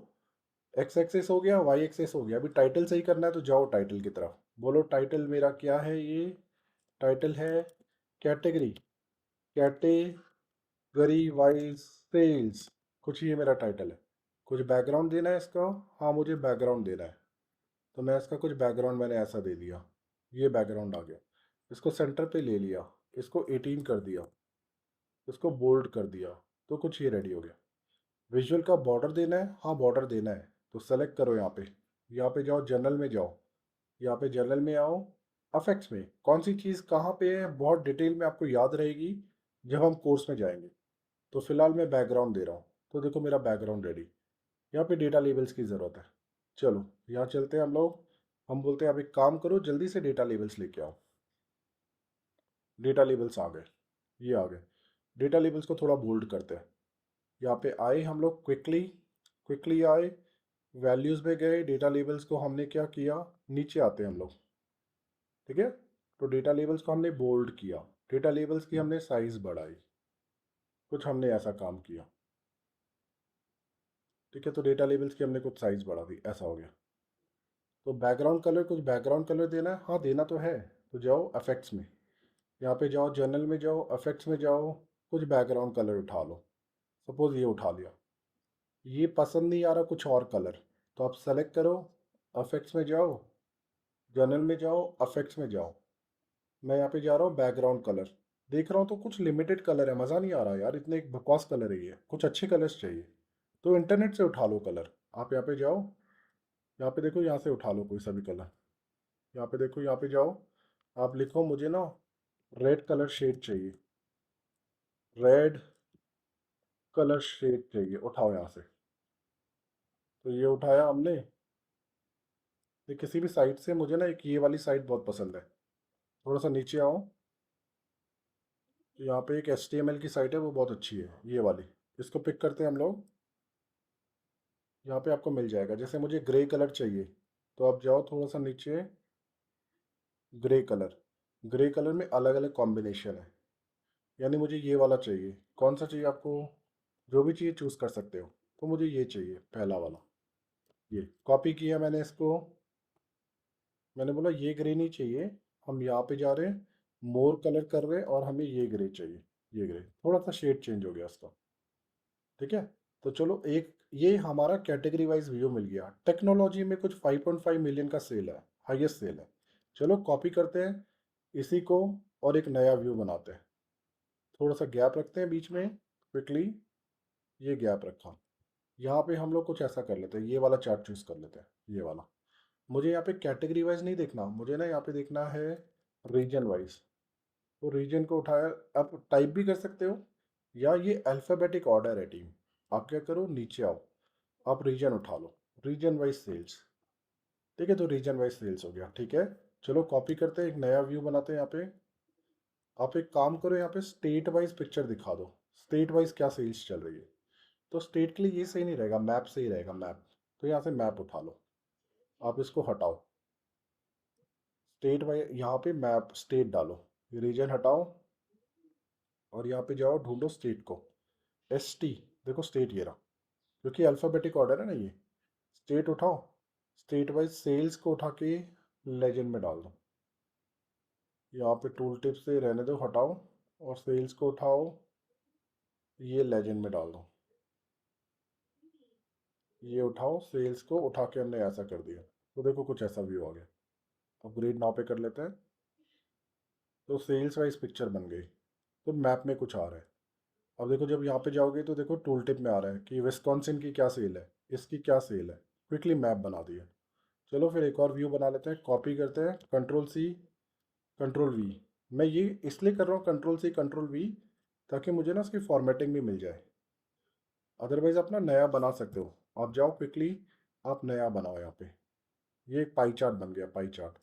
S1: एक्स एक्सेस हो गया, वाई एक्सेस हो गया, अभी टाइटल सही करना है, तो जाओ टाइटल की तरफ, बोलो टाइटल मेरा क्या है, ये टाइटल है कैटेगरी, कैटेगरी वाइज सेल्स, कुछ ये मेरा टाइटल है। कुछ बैकग्राउंड देना है इसका, हाँ मुझे बैकग्राउंड देना है, तो मैं इसका कुछ बैकग्राउंड मैंने ऐसा दे दिया, ये बैकग्राउंड आ गया। इसको सेंटर पे ले लिया, इसको 18 कर दिया, इसको बोल्ड कर दिया, तो कुछ ये रेडी हो गया। विजुअल का बॉर्डर देना है, हाँ बॉर्डर देना है, तो सेलेक्ट करो यहाँ पे जाओ, जनरल में जाओ, यहाँ पे जनरल में आओ, अफेक्ट्स में कौन सी चीज़ कहाँ पे है बहुत डिटेल में आपको याद रहेगी जब हम कोर्स में जाएंगे। तो फिलहाल मैं बैकग्राउंड दे रहा हूँ, तो देखो मेरा बैकग्राउंड रेडी। यहाँ पे डेटा लेबल्स की ज़रूरत है, चलो यहाँ चलते हैं हम लोग। हम बोलते हैं अब एक काम करो, जल्दी से डेटा लेबल्स लेके आओ। डेटा लेबल्स आ गए, ये आ गए। डेटा लेबल्स को थोड़ा बोल्ड करते हैं। यहाँ पे आए हम लोग, क्विकली क्विकली आए, वैल्यूज़ में गए, डेटा लेबल्स को हमने क्या किया, नीचे आते हैं हम लोग, ठीक है। तो डेटा लेबल्स को हमने बोल्ड किया, डेटा लेबल्स की हमने साइज बढ़ाई, कुछ हमने ऐसा काम किया, ठीक है। तो डेटा लेबल्स की हमने कुछ साइज बढ़ा दी, ऐसा हो गया। तो बैकग्राउंड कलर, कुछ बैकग्राउंड कलर देना है, हाँ देना तो है, तो जाओ अफेक्ट्स में, यहाँ पे जाओ, जनरल में जाओ, अफेक्ट्स में जाओ, कुछ बैकग्राउंड कलर उठा लो। सपोज ये उठा लिया, ये पसंद नहीं आ रहा कुछ और कलर, तो आप सेलेक्ट करो, अफेक्ट्स में जाओ, जनरल में जाओ, अफेक्ट्स में जाओ। मैं यहाँ पे जा रहा हूँ बैकग्राउंड कलर, देख रहा हूँ तो कुछ लिमिटेड कलर है, मज़ा नहीं आ रहा यार, इतने एक बकवास कलर है ये, कुछ अच्छे कलर्स चाहिए। तो इंटरनेट से उठा लो कलर, आप यहाँ पे जाओ, यहाँ पे देखो, यहाँ से उठा लो कोई सा भी कलर, यहाँ पे देखो, यहाँ पे जाओ, आप लिखो मुझे ना रेड कलर शेड चाहिए, रेड कलर शेड चाहिए, उठाओ यहाँ से। तो ये उठाया हमने, ये किसी भी साइट से, मुझे ना एक ये वाली साइट बहुत पसंद है। थोड़ा सा नीचे आओ, तो यहाँ पे एक HTML की साइट है, वो बहुत अच्छी है ये वाली, इसको पिक करते हैं हम लोग। यहाँ पे आपको मिल जाएगा, जैसे मुझे ग्रे कलर चाहिए, तो आप जाओ थोड़ा सा नीचे, ग्रे कलर, ग्रे कलर में अलग अलग कॉम्बिनेशन है, यानी मुझे ये वाला चाहिए, कौन सा चाहिए आपको, जो भी चाहिए चूज़ कर सकते हो। तो मुझे ये चाहिए पहला वाला, ये कॉपी किया मैंने इसको, मैंने बोला ये ग्रे नहीं चाहिए, हम यहाँ पे जा रहे हैं, मोर कलर कर रहे हैं, और हमें ये ग्रे चाहिए, ये ग्रे, थोड़ा सा शेड चेंज हो गया इसका, ठीक है। तो चलो, एक ये हमारा कैटेगरी वाइज व्यू मिल गया। टेक्नोलॉजी में कुछ 5.5 मिलियन का सेल है, हाईएस्ट सेल है। चलो कॉपी करते हैं इसी को, और एक नया व्यू बनाते हैं, थोड़ा सा गैप रखते हैं बीच में, क्विकली ये गैप रखा। यहाँ पे हम लोग कुछ ऐसा कर लेते हैं, ये वाला चार्ट चूज कर लेते हैं, ये वाला। मुझे यहाँ पे कैटेगरी वाइज नहीं देखना, मुझे ना यहाँ पे देखना है रीजन वाइज। तो रीजन को उठाया, आप टाइप भी कर सकते हो, या ये अल्फ़ाबेटिक ऑर्डर है टीम, आप क्या करो, नीचे आओ, आप रीजन उठा लो, रीजन वाइज सेल्स, ठीक है। तो रीजन वाइज सेल्स हो गया, ठीक है। चलो कॉपी करते हैं, एक नया व्यू बनाते हैं यहाँ पे। आप एक काम करो, यहाँ पे स्टेट वाइज पिक्चर दिखा दो, स्टेट वाइज क्या सेल्स चल रही है। तो स्टेट के लिए ये सही नहीं रहेगा, मैप सही रहेगा, मैप। तो यहाँ से मैप उठा लो, आप इसको हटाओ, स्टेट वाइज यहाँ पे मैप स्टेट डालो, रीजन हटाओ, और यहाँ पे जाओ, ढूंढो स्टेट को, ST, देखो स्टेट ये रहा, क्योंकि अल्फ़ाबेटिक ऑर्डर है ना ये। स्टेट उठाओ, स्टेट वाइज सेल्स को उठा के लेजेंड में डाल दो, यहाँ पे टूल टिप से रहने दो, हटाओ, और सेल्स को उठाओ, ये लेजेंड में डाल दो, ये उठाओ, सेल्स को उठा के हमने ऐसा कर दिया, तो देखो कुछ ऐसा व्यू आ गया। अपग्रेड नाउ पे कर लेते हैं, तो सेल्स वाइज पिक्चर बन गई। तो मैप में कुछ आ रहा है। अब देखो जब यहाँ पे जाओगे तो देखो टूल टिप में आ रहा है कि विस्कॉन्सिन की क्या सेल है, इसकी क्या सेल है। क्विकली मैप बना दिया। चलो फिर एक और व्यू बना लेते हैं, कॉपी करते हैं, कंट्रोल सी कंट्रोल वी। मैं ये इसलिए कर रहा हूँ कंट्रोल सी कंट्रोल वी, ताकि मुझे ना उसकी फॉर्मेटिंग भी मिल जाए। अदरवाइज आप ना नया बना सकते हो। आप जाओ क्विकली, आप नया बनाओ यहाँ पे। ये एक पाई चार्ट बन गया, पाई चार्ट।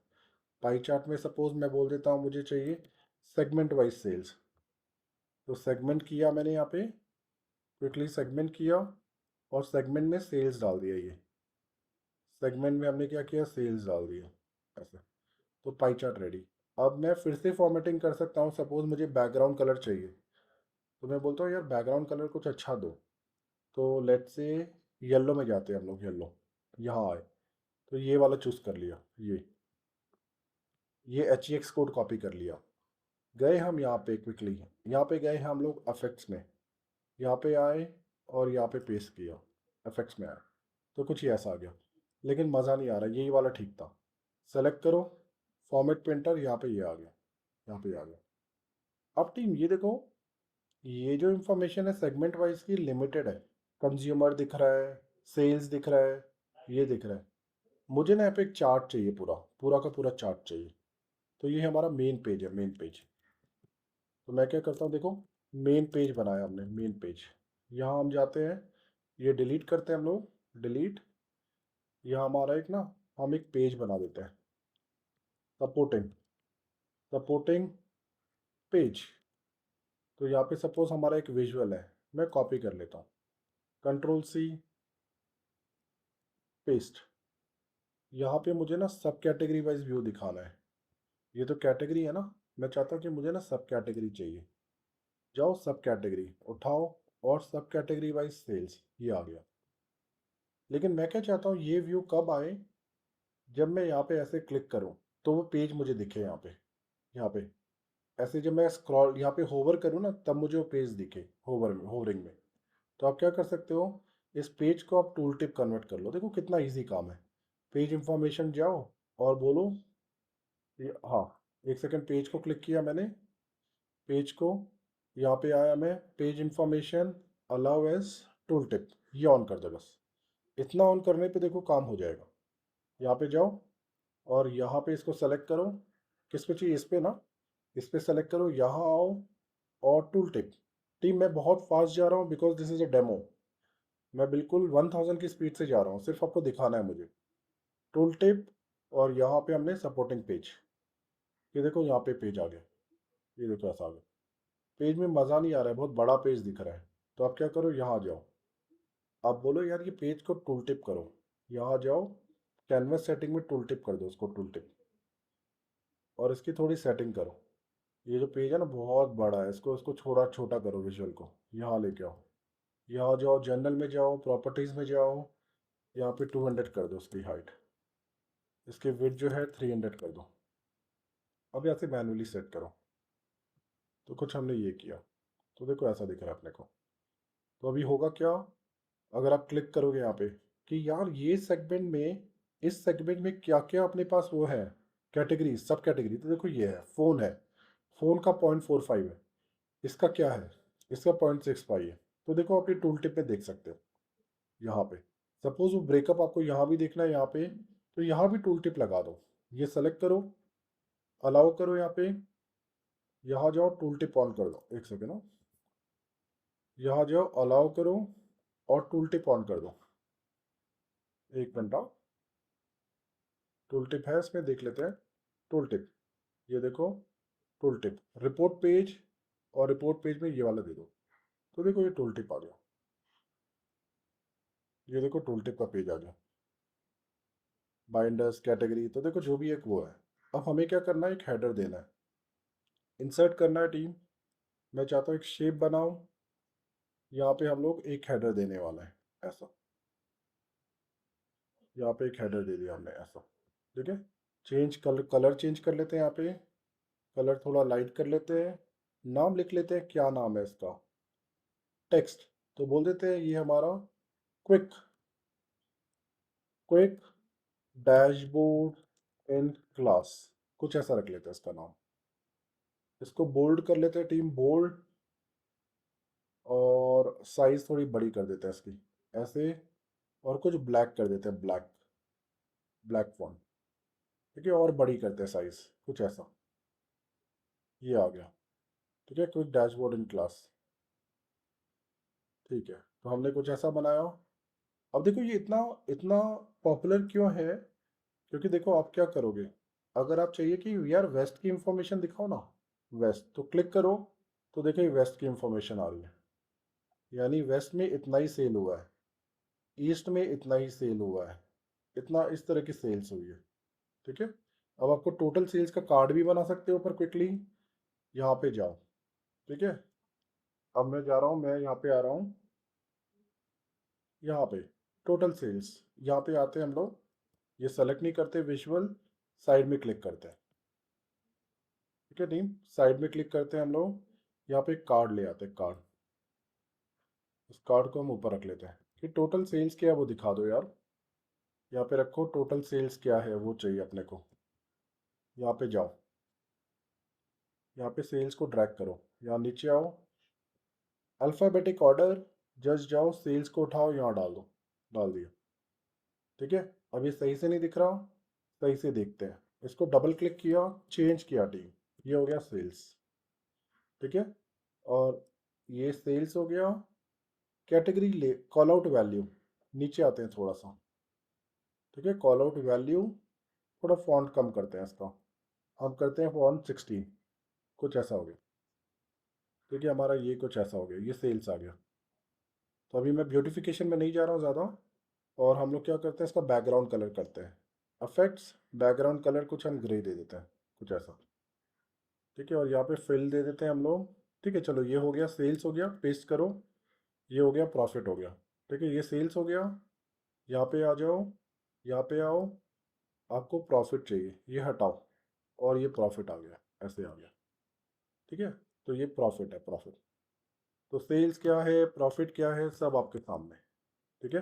S1: पाई चार्ट में सपोज मैं बोल देता हूँ मुझे चाहिए सेगमेंट वाइज सेल्स, तो सेगमेंट किया मैंने यहाँ पे, क्विकली सेगमेंट किया और सेगमेंट में सेल्स डाल दिया। ये सेगमेंट में हमने क्या किया, सेल्स डाल दिया ऐसे। तो पाई चार्ट रेडी। अब मैं फिर से फॉर्मेटिंग कर सकता हूँ। सपोज मुझे बैकग्राउंड कलर चाहिए, तो मैं बोलता हूँ यार बैकग्राउंड कलर कुछ अच्छा दो। तो लेट से येलो में जाते हैं हम लोग, येलो यहाँ आए, तो ये वाला चूज़ कर लिया। ये HEX कोड कॉपी कर लिया। गए हम यहाँ पे क्विकली, यहाँ पे गए हम लोग अफेक्ट्स में, यहाँ पे आए और यहाँ पे पेस्ट किया, इफेक्ट्स में आया, तो कुछ ही ऐसा आ गया। लेकिन मज़ा नहीं आ रहा, यही वाला ठीक था। सेलेक्ट करो, फॉर्मेट पेंटर, यहाँ पे ये आ गया, यहाँ पे आ गया। अब टीम ये देखो, ये जो इंफॉर्मेशन है सेगमेंट वाइज की लिमिटेड है। कंज्यूमर दिख रहा है, सेल्स दिख रहा है, ये दिख रहा है। मुझे ना यहाँ पे एक चार्ट चाहिए, पूरा पूरा का पूरा चार्ट चाहिए। तो ये हमारा मेन पेज है, मेन पेज। तो मैं क्या करता हूँ, देखो मेन पेज बनाया हमने, मेन पेज। यहाँ हम जाते हैं, ये डिलीट करते हैं हम लोग, डिलीट। यहाँ हमारा एक ना, हम एक पेज बना देते हैं, सपोर्टिंग सपोर्टिंग पेज। तो यहाँ पे सपोज हमारा एक विजुअल है, मैं कॉपी कर लेता हूँ, कंट्रोल सी पेस्ट। यहाँ पे मुझे ना सब कैटेगरी वाइज व्यू दिखाना है। ये तो कैटेगरी है ना, मैं चाहता हूँ कि मुझे ना सब कैटेगरी चाहिए। जाओ सब कैटेगरी उठाओ, और सब कैटेगरी वाइज सेल्स, ये आ गया। लेकिन मैं क्या चाहता हूँ, ये व्यू कब आए, जब मैं यहाँ पे ऐसे क्लिक करूँ तो वो पेज मुझे दिखे। यहाँ पे ऐसे जब मैं स्क्रॉल यहाँ पे होवर करूँ ना, तब मुझे वो पेज दिखे होवरिंग में। तो आप क्या कर सकते हो, इस पेज को आप टूल टिप कन्वर्ट कर लो। देखो कितना इजी काम है। पेज इंफॉर्मेशन जाओ और बोलो हाँ, एक सेकंड, पेज को क्लिक किया मैंने, पेज को, यहाँ पे आया मैं, page information allow as tooltip, ये ऑन कर दो बस। इतना ऑन करने पे देखो काम हो जाएगा। यहाँ पे जाओ और यहाँ पे इसको सेलेक्ट करो, किस पे चाहिए, इस पे ना, इस पे सेलेक्ट करो, यहाँ आओ और टूल टिप। टीम मैं बहुत फास्ट जा रहा हूँ because this is a demo. मैं बिल्कुल 1000 की स्पीड से जा रहा हूँ, सिर्फ आपको दिखाना है मुझे। टूल टिप, और यहाँ पे हमने सपोर्टिंग पेज, ये देखो यहाँ पे पेज आ गया, ये देखो ऐसा आ गया। पेज में मज़ा नहीं आ रहा है, बहुत बड़ा पेज दिख रहा है। तो आप क्या करो, यहाँ आ जाओ, आप बोलो यार ये पेज को टूल टिप करो। यहाँ जाओ, कैनवस सेटिंग में टूल टिप कर दो उसको, टूल टिप, और इसकी थोड़ी सेटिंग करो। ये जो पेज है ना बहुत बड़ा है, इसको इसको छोटा छोटा करो, विजुअल को यहाँ लेके आओ। यहाँ जाओ, जनरल में जाओ, प्रॉपर्टीज़ में जाओ, यहाँ पे 200 कर दो उसकी हाइट। इसकी विड्थ जो है 300 कर दो। अब यहाँ से मैनुअली सेट करो। तो कुछ हमने ये किया, तो देखो ऐसा दिख रहा है अपने को। तो अभी होगा क्या, अगर आप क्लिक करोगे यहाँ पे कि यार ये सेगमेंट में, इस सेगमेंट में क्या क्या अपने पास वो है, कैटेगरी, सब कैटेगरी। तो देखो ये है, फ़ोन है, फ़ोन का 0.45 है, इसका क्या है, इसका 0.65 है। तो देखो आप ये टूल टिप में देख सकते हो। यहाँ पे सपोज वो ब्रेकअप आपको यहाँ भी देखना है, यहाँ पे, तो यहाँ भी टूल टिप लगा दो। ये सेलेक्ट करो, अलाउ करो, यहाँ पे, यहाँ जाओ, टूल टिप ऑन कर दो। एक सेकेंड, यहाँ जाओ, अलाउ करो और टूल टिप ऑन कर दो। एक मिनट आओ, टूल टिप है इसमें, देख लेते हैं। टूल टिप, ये देखो, टूल टिप रिपोर्ट पेज, और रिपोर्ट पेज में ये वाला दे दो। तो देखो ये टूल टिप आ गया, ये देखो टूल टिप का पेज आ गया। बाइंडर्स, कैटेगरी, तो देखो जो भी एक वो है। अब हमें क्या करना है, एक हेडर देना है, इंसर्ट करना है टीम। मैं चाहता हूँ एक शेप बनाऊं, यहाँ पे हम लोग एक हेडर देने वाला है ऐसा। यहाँ पे एक हेडर दे दिया हमने ऐसा, ठीक है। चेंज कलर चेंज कर लेते हैं, यहाँ पे कलर थोड़ा लाइट कर लेते हैं। नाम लिख लेते हैं, क्या नाम है इसका, टेक्स्ट। तो बोल देते हैं ये हमारा quick quick dashboard in class, कुछ ऐसा रख लेते हैं इसका नाम। इसको बोल्ड कर लेते हैं टीम, बोल्ड, और साइज थोड़ी बड़ी कर देते हैं इसकी ऐसे, और कुछ ब्लैक कर देते हैं, ब्लैक ब्लैक फॉन्ट, ठीक है, और बड़ी करते हैं साइज कुछ ऐसा। ये आ गया, ठीक है, क्विक डैशबोर्ड इन क्लास। ठीक है, तो हमने कुछ ऐसा बनाया। अब देखो ये इतना इतना पॉपुलर क्यों है, क्योंकि देखो आप क्या करोगे, अगर आप चाहिए कि यार वेस्ट की इंफॉर्मेशन दिखाओ ना, वेस्ट, तो क्लिक करो, तो देखो ये वेस्ट की इंफॉर्मेशन आ रही है, यानी वेस्ट में इतना ही सेल हुआ है, ईस्ट में इतना ही सेल हुआ है, इतना इस तरह की सेल्स हुई है, ठीक है। अब आपको टोटल सेल्स का कार्ड भी बना सकते हो पर क्विकली, यहाँ पे जाओ, ठीक है। अब मैं जा रहा हूँ, मैं यहाँ पे आ रहा हूँ, यहाँ पे टोटल सेल्स, यहाँ पे आते हैं हम लोग, ये सेलेक्ट नहीं करते, विजुअल साइड में क्लिक करते हैं, ठीक है टीम, साइड में क्लिक करते हैं हम लोग, यहाँ पे कार्ड ले आते हैं, कार्ड, उस कार्ड को हम ऊपर रख लेते हैं कि टोटल सेल्स क्या है वो दिखा दो यार, यहाँ पे रखो टोटल सेल्स क्या है वो चाहिए अपने को। यहाँ पे जाओ, यहाँ पे सेल्स को ड्रैग करो, यहाँ नीचे आओ, अल्फ़ाबेटिक ऑर्डर, जस्ट जाओ, सेल्स को उठाओ, यहाँ डाल दो, डाल दिया, ठीक है। अब ये सही से नहीं दिख रहा, सही से देखते हैं, इसको डबल क्लिक किया, चेंज किया टीम, ये हो गया सेल्स, ठीक है। और ये सेल्स हो गया, कैटेगरी ले, कॉल आउट वैल्यू, नीचे आते हैं थोड़ा सा, ठीक है, कॉल आउट वैल्यू, थोड़ा फॉन्ट कम करते हैं इसका, हम करते हैं फॉन्ट 16, कुछ ऐसा हो गया, ठीक है, हमारा ये कुछ ऐसा हो गया, ये सेल्स आ गया। तो अभी मैं ब्यूटिफिकेशन में नहीं जा रहा हूँ ज़्यादा, और हम लोग क्या करते हैं, इसका बैकग्राउंड कलर करते हैं, अफेक्ट्स, बैकग्राउंड कलर कुछ हम ग्रे दे देते हैं, कुछ ऐसा, ठीक है, और यहाँ पे फिल दे देते हैं हम लोग, ठीक है। चलो ये हो गया, सेल्स हो गया, पेस्ट करो, ये हो गया, प्रॉफिट हो गया, ठीक है, ये सेल्स हो गया, यहाँ पे आ जाओ, यहाँ पे आओ, आपको प्रॉफिट चाहिए, ये हटाओ, और ये प्रॉफिट आ गया, ऐसे आ गया, ठीक है। तो ये प्रॉफिट है, प्रॉफिट, तो सेल्स क्या है, प्रॉफिट क्या है, सब आपके सामने, ठीक है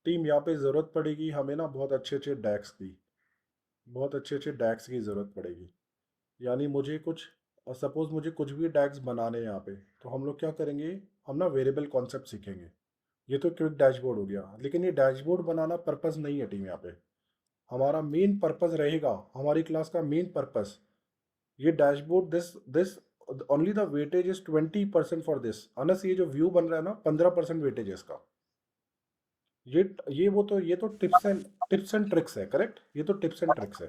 S1: टीम। यहाँ पे ज़रूरत पड़ेगी हमें ना बहुत अच्छे अच्छे डैक्स की, बहुत अच्छे अच्छे डैक्स की ज़रूरत पड़ेगी, यानी मुझे कुछ, सपोज मुझे कुछ भी डैक्स बनाने हैं यहाँ पे, तो हम लोग क्या करेंगे, हम ना वेरिएबल कॉन्सेप्ट सीखेंगे। ये तो क्विक डैशबोर्ड हो गया, लेकिन ये डैशबोर्ड बनाना पर्पस नहीं है टीम, यहाँ पे हमारा मेन पर्पस रहेगा, हमारी क्लास का मेन पर्पस, ये dashboard, this only the weightage is 20% for this, Anas ये जो व्यू बन रहा है ना 15% वेटेज है इसका, ये वो तो ये तो टिप्स एंड ट्रिक्स है, करेक्ट, ये तो टिप्स एंड ट्रिक्स है,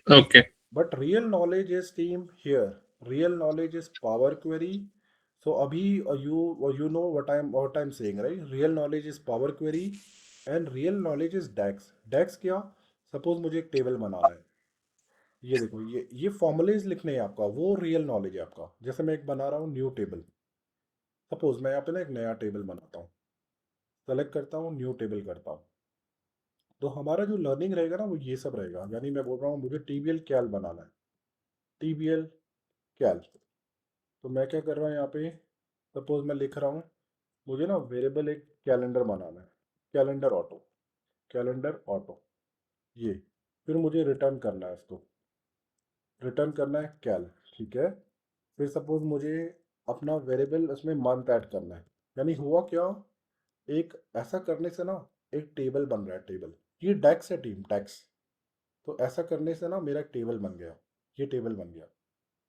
S3: okay
S1: but real knowledge is team here, real knowledge is power query. So अभी you know what I am saying, right, real knowledge is power query and real knowledge is DAX. DAX क्या, suppose मुझे एक table बनाना है, ये देखो, ये formulas लिखने हैं आपका, वो रियल नॉलेज है आपका। जैसे मैं एक बना रहा हूँ न्यू टेबल, सपोज मैं यहाँ पे ना एक नया टेबल बनाता हूँ, सेलेक्ट करता हूँ, न्यू टेबल करता हूँ, तो हमारा जो लर्निंग रहेगा ना वो ये सब रहेगा, यानी मैं बोल रहा हूँ मुझे टीबीएल कैल बनाना है, टीबीएल कैल, तो मैं क्या कर रहा हूँ यहाँ पे, सपोज मैं लिख रहा हूँ, मुझे ना वेरिएबल एक कैलेंडर बनाना है, कैलेंडर ऑटो, कैलेंडर ऑटो, ये, फिर मुझे रिटर्न करना है इसको, रिटर्न करना है कैल, ठीक है। फिर सपोज मुझे अपना वेरिएबल उसमें मंथ ऐड करना है, यानी हुआ क्या, एक ऐसा करने से ना एक टेबल बन रहा है, टेबल, ये डेक्स है टीम, डेक्स, तो ऐसा करने से ना मेरा एक टेबल बन गया, ये टेबल बन गया।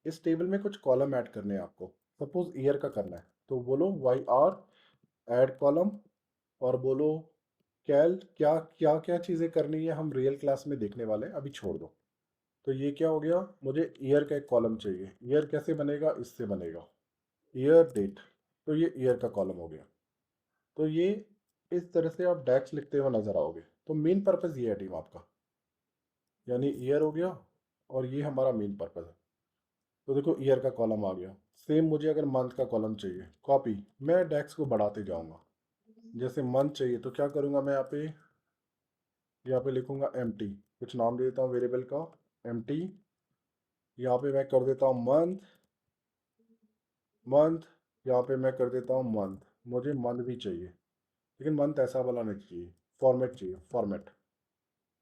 S1: इस टेबल में कुछ कॉलम ऐड करने हैं आपको, सपोज ईयर का करना है, तो बोलो वाई आर ऐड कॉलम, और बोलो कैल, क्या क्या क्या चीज़ें करनी है हम रियल क्लास में देखने वाले हैं, अभी छोड़ दो। तो ये क्या हो गया, मुझे ईयर का एक कॉलम चाहिए, ईयर कैसे बनेगा, इससे बनेगा, ईयर डेट, तो ये ईयर का कॉलम हो गया। तो ये इस तरह से आप डैक्स लिखते हुए नजर आओगे, तो मेन पर्पज़ ये है टीम आपका, यानी ईयर हो गया, और ये हमारा मेन पर्पज़ है। तो देखो ईयर का कॉलम आ गया, सेम मुझे अगर मंथ का कॉलम चाहिए, कॉपी, मैं डैक्स को बढ़ाते जाऊंगा, जैसे मंथ चाहिए तो क्या करूंगा मैं यहाँ पे लिखूंगा एम टी, कुछ नाम दे देता हूँ वेरिएबल का, एम टी, यहाँ पे मैं कर देता हूँ मंथ, मंथ, यहाँ पे मैं कर देता हूँ मंथ, मुझे मंथ भी चाहिए, लेकिन मंथ ऐसा वाला नहीं चाहिए, फॉर्मेट चाहिए, फॉर्मेट,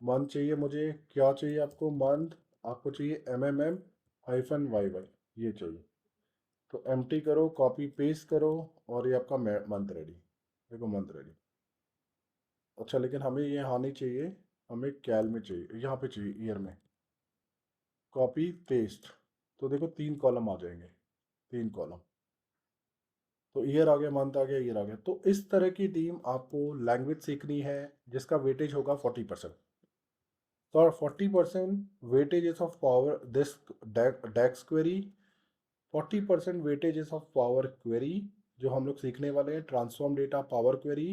S1: मंथ चाहिए मुझे, क्या चाहिए आपको? मंथ आपको चाहिए MMM-YY, ये चाहिए। तो एम्प्टी करो, कॉपी पेस्ट करो, और ये आपका मंथ रेडी। देखो मंथ रेडी। अच्छा, लेकिन हमें ये यहाँ नहीं चाहिए, हमें कैल में चाहिए, यहाँ पे चाहिए ईयर में। कॉपी पेस्ट, तो देखो 3 कॉलम आ जाएंगे, 3 कॉलम। तो ईयर आ गया, मंथ आ गया, ईयर आ गया। तो इस तरह की टीम आपको लैंग्वेज सीखनी है जिसका वेटेज होगा 40%। तो 40% weightages of power this decks query, 40% weightages of Power Query जो हम लोग सीखने वाले हैं, transform data Power query,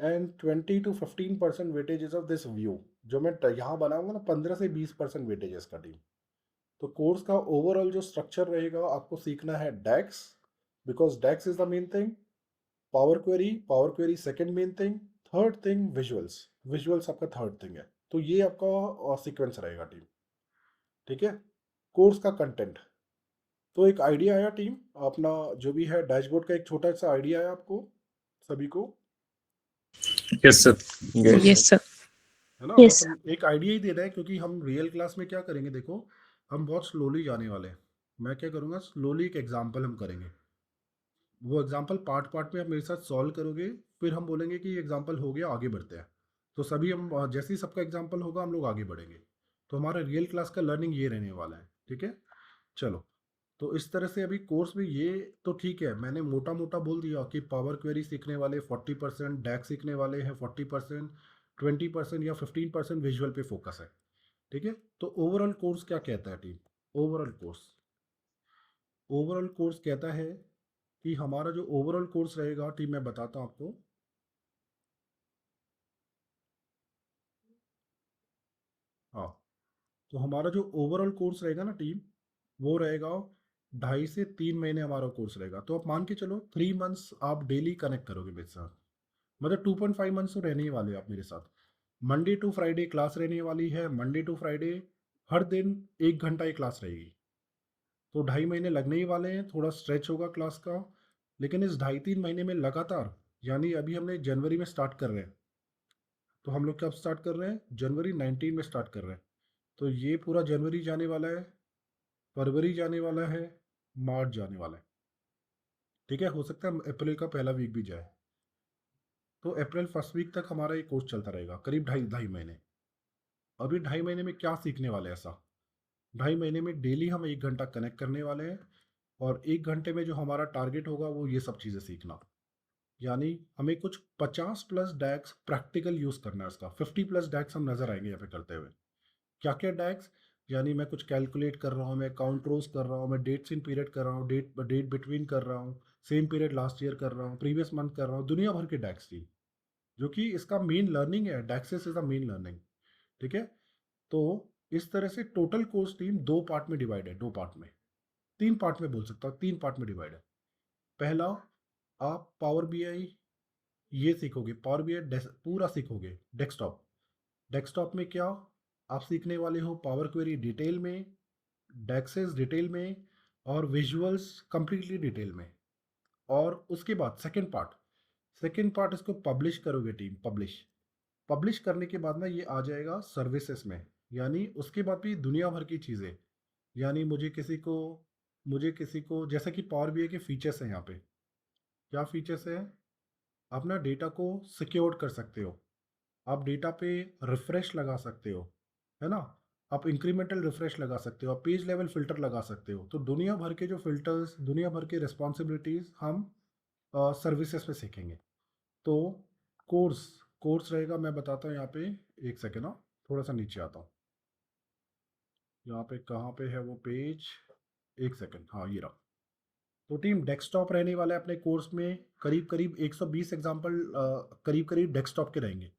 S1: and 20 to 15% weightages of this view जो मैं यहाँ बनाऊंगा ना, 15 से 20% वेटेजेस का टीम। तो कोर्स का ओवरऑल जो स्ट्रक्चर रहेगा, आपको सीखना है DAX, because DAX is the main thing, power query second main thing, third thing visuals, visuals आपका थर्ड थिंग है। तो ये आपका सीक्वेंस रहेगा टीम, ठीक है। कोर्स का कंटेंट, तो एक आइडिया आया टीम अपना, जो भी है डैशबोर्ड का एक छोटा सा आइडिया है आपको सभी को,
S3: यस सर।
S4: Yes sir.
S1: है ना?
S4: यस
S1: बस हम एक आइडिया ही दे रहे हैं, क्योंकि हम रियल क्लास में क्या करेंगे, देखो हम बहुत स्लोली जाने वाले हैं। मैं क्या करूँगा, स्लोली एक एग्जाम्पल हम करेंगे, वो एग्जाम्पल पार्ट पार्ट में आप मेरे साथ सॉल्व करोगे, फिर हम बोलेंगे कि ये एग्जाम्पल हो गया, आगे बढ़ते हैं। तो सभी हम जैसे ही सबका एग्जाम्पल होगा हम लोग आगे बढ़ेंगे। तो हमारा रियल क्लास का लर्निंग ये रहने वाला है, ठीक है। चलो, तो इस तरह से अभी कोर्स में ये तो ठीक है, मैंने मोटा मोटा बोल दिया कि पावर क्वेरी सीखने वाले 40%, डैक सीखने वाले हैं 40%, 20% या 15% विजुअल पे फोकस है, ठीक है। तो ओवरऑल कोर्स क्या कहता है टीम? ओवरऑल कोर्स कहता है कि हमारा जो ओवरऑल कोर्स रहेगा टीम, मैं बताता हूँ आपको। हाँ, तो हमारा जो ओवरऑल कोर्स रहेगा ना टीम, वो रहेगा 2.5 से 3 महीने हमारा कोर्स रहेगा। तो आप मान के चलो 3 मंथ्स आप डेली कनेक्ट करोगे मेरे साथ, मतलब 2.5 मंथ्स तो रहने ही वाले हो आप मेरे साथ। मंडे टू फ्राइडे क्लास रहने वाली है, मंडे टू फ्राइडे हर दिन 1 घंटा ही क्लास रहेगी। तो 2.5 महीने लगने ही वाले हैं, थोड़ा स्ट्रेच होगा क्लास का, लेकिन इस 2.5-3 महीने में लगातार, यानी अभी हमने जनवरी में स्टार्ट कर रहे हैं, तो हम लोग कब स्टार्ट कर रहे हैं? जनवरी 19 में स्टार्ट कर रहे हैं। तो ये पूरा जनवरी जाने वाला है, फरवरी जाने वाला है, मार्च जाने वाला है, ठीक है। हो सकता है अप्रैल का पहला वीक भी जाए। तो अप्रैल फर्स्ट वीक तक हमारा ये कोर्स चलता रहेगा, करीब 2.5 महीने। अभी 2.5 महीने में क्या सीखने वाले हैं ऐसा? 2.5 महीने में डेली हम 1 घंटा कनेक्ट करने वाले हैं, और 1 घंटे में जो हमारा टारगेट होगा वो ये सब चीज़ें सीखना। यानी हमें कुछ 50+ डैक्स प्रैक्टिकल यूज़ करना है, उसका 50+ डैक्स हम नज़र आएंगे यहाँ पे करते हुए। क्या क्या डैक्स? यानी मैं कुछ कैलकुलेट कर रहा हूँ, मैं काउंट रोज कर रहा हूँ, मैं डेट्स इन पीरियड कर रहा हूँ, डेट बिटवीन कर रहा हूँ, सेम पीरियड लास्ट ईयर कर रहा हूँ, प्रीवियस मंथ कर रहा हूँ, दुनिया भर के डैक्स थी, जो कि इसका मेन लर्निंग है। डैक्सेस इज द मेन लर्निंग, ठीक है। तो इस तरह से टोटल कोर्स टीम 2 पार्ट में डिवाइड है, 2 पार्ट में, 3 पार्ट में बोल सकता हूँ, 3 पार्ट में डिवाइड है। पहला, आप पावर बीआई ये सीखोगे, पावर बीआई पूरा सीखोगे। डेस्कटॉप, डेस्कटॉप में क्या आप सीखने वाले हो? पावर क्वेरी डिटेल में, डेक्सेस डिटेल में, और विजुअल्स कंप्लीटली डिटेल में। और उसके बाद सेकेंड पार्ट इसको पब्लिश करोगे टीम, पब्लिश करने के बाद ना ये आ जाएगा सर्विसेज में। यानी उसके बाद भी दुनिया भर की चीज़ें, यानी मुझे किसी को जैसे कि पावर बीआई के फीचर्स हैं यहाँ पे, क्या फीचर्स हैं? आप ना डेटा को सिक्योर कर सकते हो, आप डेटा पे रिफ्रेश लगा सकते हो, है ना? आप इंक्रीमेंटल रिफ्रेश लगा सकते हो, आप पेज लेवल फिल्टर लगा सकते हो। तो दुनिया भर के जो फिल्टर्स, दुनिया भर के रिस्पॉन्सिबिलिटीज़ हम सर्विसेज में सीखेंगे। तो कोर्स कोर्स रहेगा, मैं बताता हूँ यहाँ पे, एक सेकेंड ना, थोड़ा सा नीचे आता हूँ। यहाँ पे कहाँ पे है वो पेज? एक सेकेंड, हाँ ये रहा। तो टीम डेस्कटॉप रहने वाला है अपने कोर्स में, करीब करीब 120 एग्जाम्पल करीब करीब डेस्कटॉप के रहेंगे।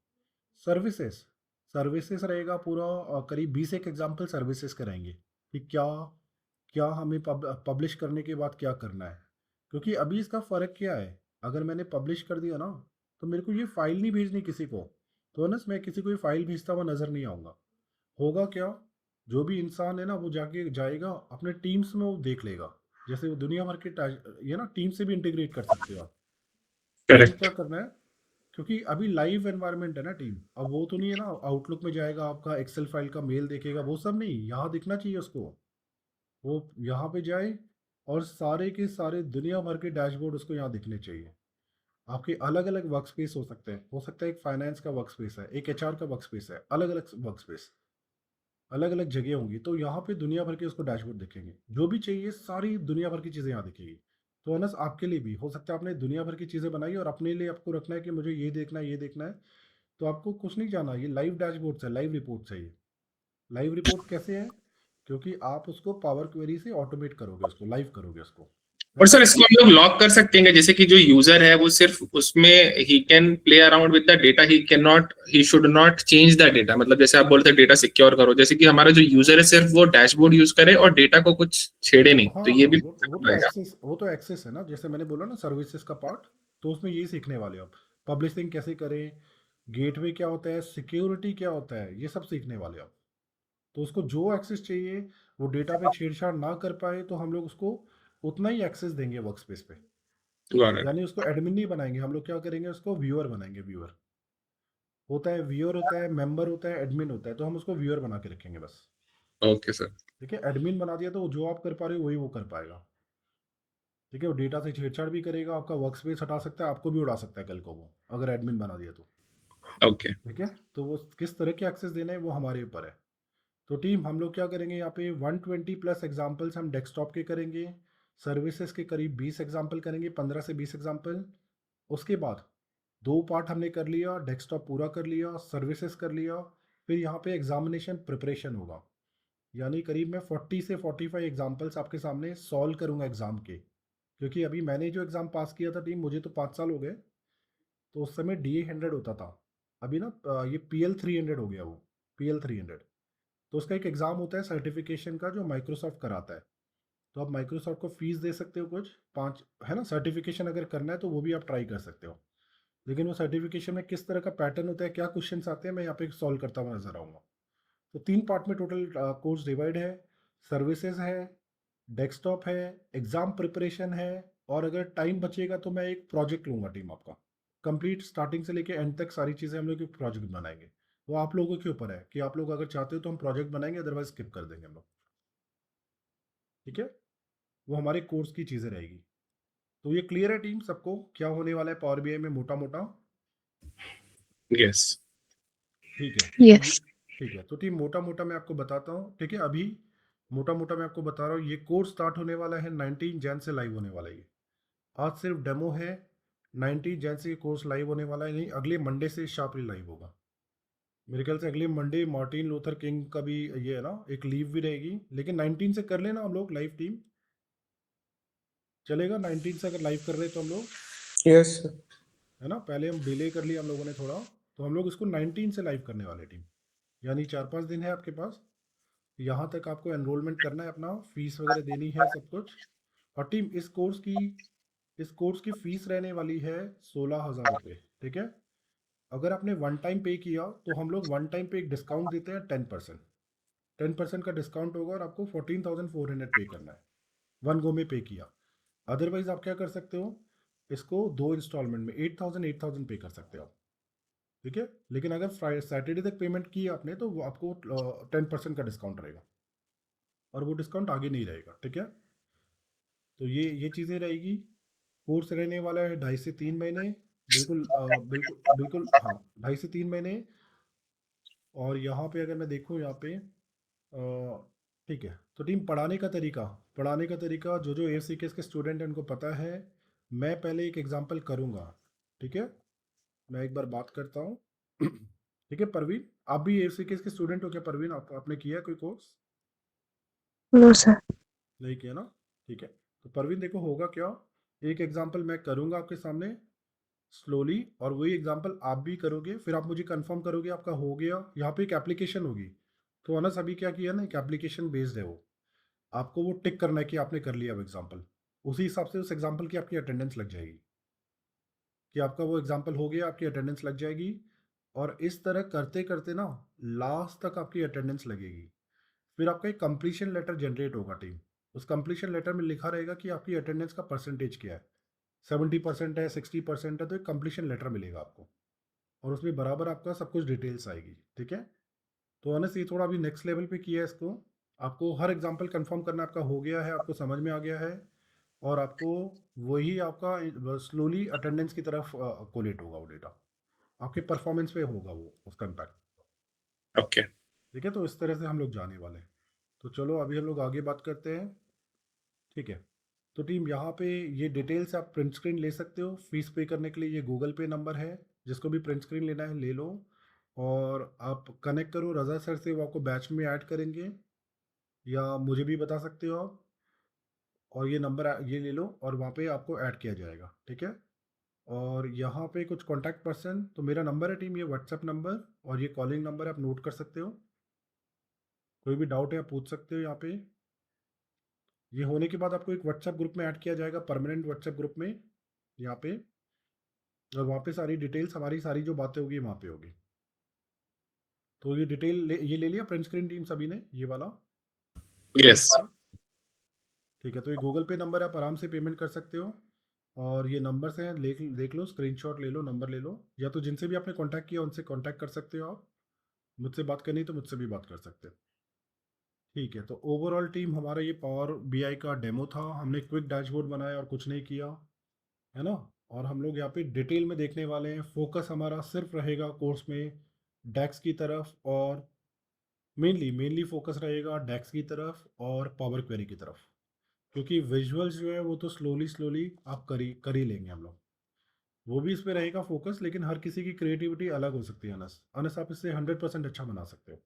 S1: सर्विसेज सर्विसेज रहेगा पूरा करीब 20 एक एग्जाम्पल सर्विसेज कराएंगे कि क्या क्या हमें पब्लिश करने के बाद क्या करना है। क्योंकि अभी इसका फ़र्क क्या है, अगर मैंने पब्लिश कर दिया ना, तो मेरे को ये फाइल नहीं भेजनी किसी को, तो ना मैं किसी को ये फाइल भेजता हुआ नज़र नहीं आऊँगा। होगा क्या, जो भी इंसान है ना वो जाके जाएगा अपने टीम्स में, वो देख लेगा। जैसे वो दुनिया भर के ये ना टीम से भी इंटीग्रेट कर सकते हो आप। तो हमें
S3: करेक्ट।
S1: क्या करना है क्योंकि अभी लाइव एनवायरनमेंट है ना टीम, अब वो तो नहीं है ना आउटलुक में जाएगा आपका एक्सेल फाइल का मेल देखेगा, वो सब नहीं, यहाँ दिखना चाहिए उसको। वो यहाँ पे जाए और सारे के सारे दुनिया भर के डैशबोर्ड उसको यहाँ दिखने चाहिए। आपके अलग अलग वर्क स्पेस हो सकते हैं, हो सकता है एक फाइनेंस का वर्क स्पेस है, एक एचआर का वर्क स्पेस है, अलग अलग वर्क स्पेस, अलग अलग जगह होंगी, तो यहाँ पे दुनिया भर के उसको डैशबोर्ड दिखेंगे, जो भी चाहिए सारी दुनिया भर की चीज़ें यहाँ दिखेगी। तो अनस आपके लिए भी हो सकता है आपने दुनिया भर की चीज़ें बनाई और अपने लिए आपको रखना है कि मुझे ये देखना है ये देखना है, तो आपको कुछ नहीं जाना, ये लाइव डैशबोर्ड है, लाइव रिपोर्ट है ये। लाइव रिपोर्ट कैसे है? क्योंकि आप उसको पावर क्वेरी से ऑटोमेट करोगे, उसको लाइव करोगे उसको, है
S3: और
S1: ना?
S3: सर इसको हम लोग लॉक कर सकते हैं जैसे कि जो यूजर है वो सिर्फ उसमें he can play around with the data, he should not change the data, मतलब जैसे आप बोलते हैं डेटा सिक्योर करो, जैसे कि हमारा जो यूजर है सिर्फ वो डैशबोर्ड यूज करे और डेटा को कुछ छेड़े नहीं,
S1: हाँ
S3: तो ये भी
S1: वो तो एक्सेस है ना, जैसे मैंने बोला ना सर्विसेज का पार्ट, तो उसमें यही सीखने वाले हो आप। पब्लिशिंग कैसे करें, गेटवे क्या होता है, सिक्योरिटी क्या होता है, ये सब सीखने वाले हो आप। तो उसको जो एक्सेस चाहिए, वो डेटा पे छेड़छाड़ ना कर पाए, तो हम लोग उसको उतना ही एक्सेस देंगे वर्क स्पेस पे।
S3: Got it.
S1: यानी उसको एडमिन नहीं बनाएंगे हम लोग, क्या करेंगे उसको व्यूअर बनाएंगे। व्यूअर होता है, व्यूअर होता है, मेंबर होता है, एडमिन होता है, तो हम उसको व्यूअर बना के रखेंगे बस।
S3: Okay sir.
S1: ठीक है, एडमिन बना दिया तो जो आप कर पा रहे हो वही वो कर पाएगा। ठीक है, वो डेटा से छेड़छाड़ भी करेगा, आपका वर्क स्पेस हटा सकता है, आपको भी उड़ा सकता है कल को वो, अगर एडमिन बना दिया तो।
S3: ओके।
S1: ठीक है, तो वो किस तरह के एक्सेस देना है वो हमारे ऊपर है। तो टीम हम लोग क्या करेंगे यहाँ पे 120 प्लस एग्जाम्पल्स हम डेस्कटॉप के करेंगे, सर्विसेज के करीब 20 एग्जाम्पल करेंगे, 15 से 20 एग्जाम्पल। उसके बाद 2 पार्ट हमने कर लिया, डेस्कटॉप पूरा कर लिया, सर्विसेज कर लिया, फिर यहाँ पे एग्जामिनेशन प्रिपरेशन होगा। यानी करीब मैं 40 से 45 एग्जाम्पल्स आपके सामने सॉल्व करूँगा एग्ज़ाम के। क्योंकि अभी मैंने जो एग्ज़ाम पास किया था टीम, मुझे तो 5 साल हो गए, तो उस समय DA 100 होता था। अभी ना ये PL 300 हो गया, वो PL 300। तो उसका एक एग्ज़ाम होता है सर्टिफिकेशन का, जो माइक्रोसॉफ्ट कराता है। तो आप माइक्रोसॉफ्ट को फीस दे सकते हो कुछ 5, है ना, सर्टिफिकेशन अगर करना है तो वो भी आप ट्राई कर सकते हो। लेकिन वो सर्टिफिकेशन में किस तरह का पैटर्न होता है, क्या क्वेश्चंस आते हैं, मैं यहाँ पे सॉल्व करता हुआ नजर आऊँगा। तो 3 पार्ट में टोटल कोर्स डिवाइड है। सर्विसेज है, डेस्कटॉप है, एग्ज़ाम प्रिपरेशन है, और अगर टाइम बचेगा तो मैं एक प्रोजेक्ट लूँगा टीम आपका। कंप्लीट स्टार्टिंग से लेके एंड तक सारी चीज़ें हम लोग एक प्रोजेक्ट बनाएंगे। वो आप लोगों के ऊपर है कि आप लोग अगर चाहते हो तो हम प्रोजेक्ट बनाएंगे, अदरवाइज स्किप कर देंगे हम लोग। ठीक है, वो हमारे कोर्स की चीज़ें रहेगी। तो ये क्लियर है टीम सबको क्या होने वाला है पावर BI में मोटा मोटा?
S3: यस।
S1: ठीक है, तो ये
S4: Yes.
S1: ठीक है, तो टीम मोटा मोटा मैं आपको बताता हूँ। ठीक है, अभी मोटा मोटा मैं आपको बता रहा हूँ, ये कोर्स स्टार्ट होने वाला है 19 जैन से लाइव होने वाला है ये। आज सिर्फ डेमो है, 19 जैन से ये कोर्स लाइव होने वाला है, नहीं अगले मंडे से शार्पली लाइव होगा। मेरे ख्याल से अगले मंडे मार्टिन लूथर किंग का भी ये है ना, एक लीव भी रहेगी, लेकिन 19 से कर लेना हम लोग लाइव टीम। चलेगा 19 से अगर लाइव कर रहे हैं तो हम लोग,
S2: यस सर।
S1: है ना, पहले हम डिले कर लिया हम लोगों ने थोड़ा, तो हम लोग इसको 19 से लाइव करने वाले टीम। यानी 4-5 दिन है आपके पास, यहाँ तक आपको एनरोलमेंट करना है, अपना फीस वगैरह देनी है सब कुछ। और टीम इस कोर्स की फीस रहने वाली है 16,000 रुपये। ठीक है, अगर आपने वन टाइम पे किया तो हम लोग वन टाइम पे एक डिस्काउंट देते हैं 10%। 10% का डिस्काउंट होगा और आपको 14,400 पे करना है, वन गो में पे किया। अदरवाइज आप क्या कर सकते हो, इसको 2 इंस्टॉलमेंट में 8,000 पे कर सकते हो आप। ठीक है, लेकिन अगर फ्राइडे सैटरडे तक पेमेंट की आपने तो वो आपको 10% का डिस्काउंट रहेगा, और वो डिस्काउंट आगे नहीं रहेगा। ठीक है, तो ये चीज़ें रहेगी। कोर्स रहने वाला है 2.5 से 3 महीने, बिल्कुल बिल्कुल बिल्कुल, हाँ 2.5 से 3 महीने। और यहाँ पे अगर मैं देखूँ यहाँ पे ठीक है, तो टीम पढ़ाने का तरीका जो जो AFCKS के स्टूडेंट हैं उनको पता है। मैं पहले एक एग्जांपल करूँगा। ठीक है, मैं एक बार बात करता हूँ। ठीक है परवीन, आप भी AFCKS के स्टूडेंट हो क्या परवीन? आपने किया है कोई कोर्स?
S4: No, sir.
S1: नहीं किया ना? ठीक है, तो परवीन देखो होगा क्या, एक एग्जांपल मैं करूँगा आपके सामने स्लोली, और वही एग्जांपल आप भी करोगे, फिर आप मुझे कंफर्म करोगे आपका हो गया। यहाँ पे एक एप्लीकेशन होगी, तो अनस अभी क्या किया ना, एक एप्लीकेशन बेस्ड है वो, आपको वो टिक करना है कि आपने कर लिया वो एग्जांपल। उसी हिसाब से उस एग्जांपल की आपकी अटेंडेंस लग जाएगी, कि आपका वो एग्जांपल हो गया, आपकी अटेंडेंस लग जाएगी। और इस तरह करते करते ना लास्ट तक आपकी अटेंडेंस लगेगी। फिर आपका एक कंप्लीशन लेटर जनरेट होगा टीम। उस कंप्लीशन लेटर में लिखा रहेगा कि आपकी अटेंडेंस का परसेंटेज क्या है, 70% है, 60% है, तो एक कंप्लीशन लेटर मिलेगा आपको। और उसमें बराबर आपका सब कुछ डिटेल्स आएगी, ठीक है। तो ऑनेस्ट ये थोड़ा अभी नेक्स्ट लेवल पे किया है इसको। आपको हर एग्जांपल कंफर्म करना आपका हो गया है, आपको समझ में आ गया है, और आपको वही आपका स्लोली अटेंडेंस की तरफ कोलेट होगा वो डेटा, आपके परफॉर्मेंस पे होगा वो उसका इम्पैक्ट,
S3: ओके
S1: ठीक है। तो इस तरह से हम लोग जाने वाले हैं। तो चलो अभी हम लोग आगे बात करते हैं, ठीक है। तो टीम यहाँ पे ये डिटेल्स आप प्रिंट स्क्रीन ले सकते हो, फीस पे करने के लिए ये गूगल पे नंबर है, जिसको भी प्रिंट स्क्रीन लेना है ले लो, और आप कनेक्ट करो रज़ा सर से, वो आपको बैच में ऐड करेंगे, या मुझे भी बता सकते हो आप, और ये नंबर ये ले लो और वहाँ पे आपको ऐड किया जाएगा, ठीक है। और यहाँ पे कुछ कॉन्टैक्ट पर्सन, तो मेरा नंबर है टीम, ये व्हाट्सएप नंबर और ये कॉलिंग नंबर है, आप नोट कर सकते हो, कोई भी डाउट है आप पूछ सकते हो यहाँ पे। ये होने के बाद आपको एक व्हाट्सएप ग्रुप में ऐड किया जाएगा, परमानेंट व्हाट्सएप ग्रुप में यहाँ पे, और वहाँ पे सारी डिटेल्स, हमारी सारी जो बातें होगी वहाँ पे होगी। तो ये डिटेल ये ले लिया प्रिंट स्क्रीन टीम सभी ने, ये वाला,
S3: यस
S1: ठीक है। तो ये गूगल पे नंबर है, आप आराम से पेमेंट कर सकते हो, और ये नंबर्स हैं, देख लो, स्क्रीनशॉट ले लो, नंबर ले लो, या तो जिनसे भी आपने कांटेक्ट किया उनसे कांटेक्ट कर सकते हो आप, मुझसे बात करनी तो मुझसे भी बात कर सकते हो, ठीक है। तो ओवरऑल टीम हमारा ये पावर बीआई का डेमो था, हमने क्विक डैशबोर्ड बनाया और कुछ नहीं किया, है ना। और हम लोग यहाँ पे डिटेल में देखने वाले हैं, फोकस हमारा सिर्फ रहेगा कोर्स में डेक्स की तरफ, और मेनली फोकस रहेगा डेक्स की तरफ और पावर क्वेरी की तरफ, क्योंकि विजुअल्स जो है वो तो स्लोली आप कर ही लेंगे हम लोग, वो भी इस पे रहेगा फोकस, लेकिन हर किसी की क्रिएटिविटी अलग हो सकती है। अनस अनस आप इससे 100% अच्छा बना सकते हो,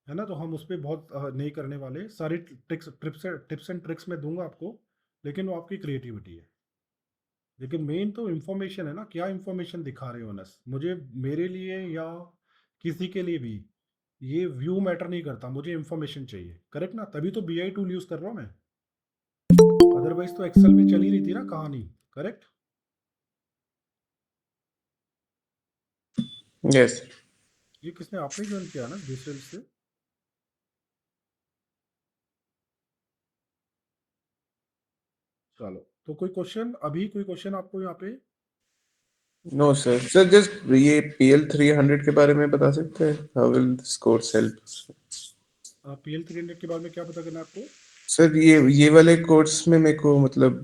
S1: है ना। तो हम उस पर बहुत नहीं करने वाले, सारी टिप्स एंड ट्रिक्स मैं दूंगा आपको, लेकिन वो आपकी क्रिएटिविटी है। लेकिन मेन तो इन्फॉर्मेशन है ना, क्या इन्फॉर्मेशन दिखा रहे हो अनस, मुझे, मेरे लिए या किसी के लिए भी ये व्यू मैटर नहीं करता, मुझे इन्फॉर्मेशन चाहिए, करेक्ट ना, तभी तो बीआई टूल यूज़ कर रहा हूँ मैं, अदरवाइज तो एक्सेल में चली रही थी ना कहानी, करेक्ट।
S2: यस
S1: ये किसने, आपने ज्वाइन किया ना दूसरे से? चलो, तो कोई क्वेश्चन, अभी कोई क्वेश्चन आपको यहाँ पे?
S2: नो सर, सर जस्ट ये PL 300 के बारे में बता सकते हैं, how will this course help?
S1: PL 300 के बारे में क्या पता करना है आपको?
S2: सर ये वाले कोर्स में मेरे को मतलब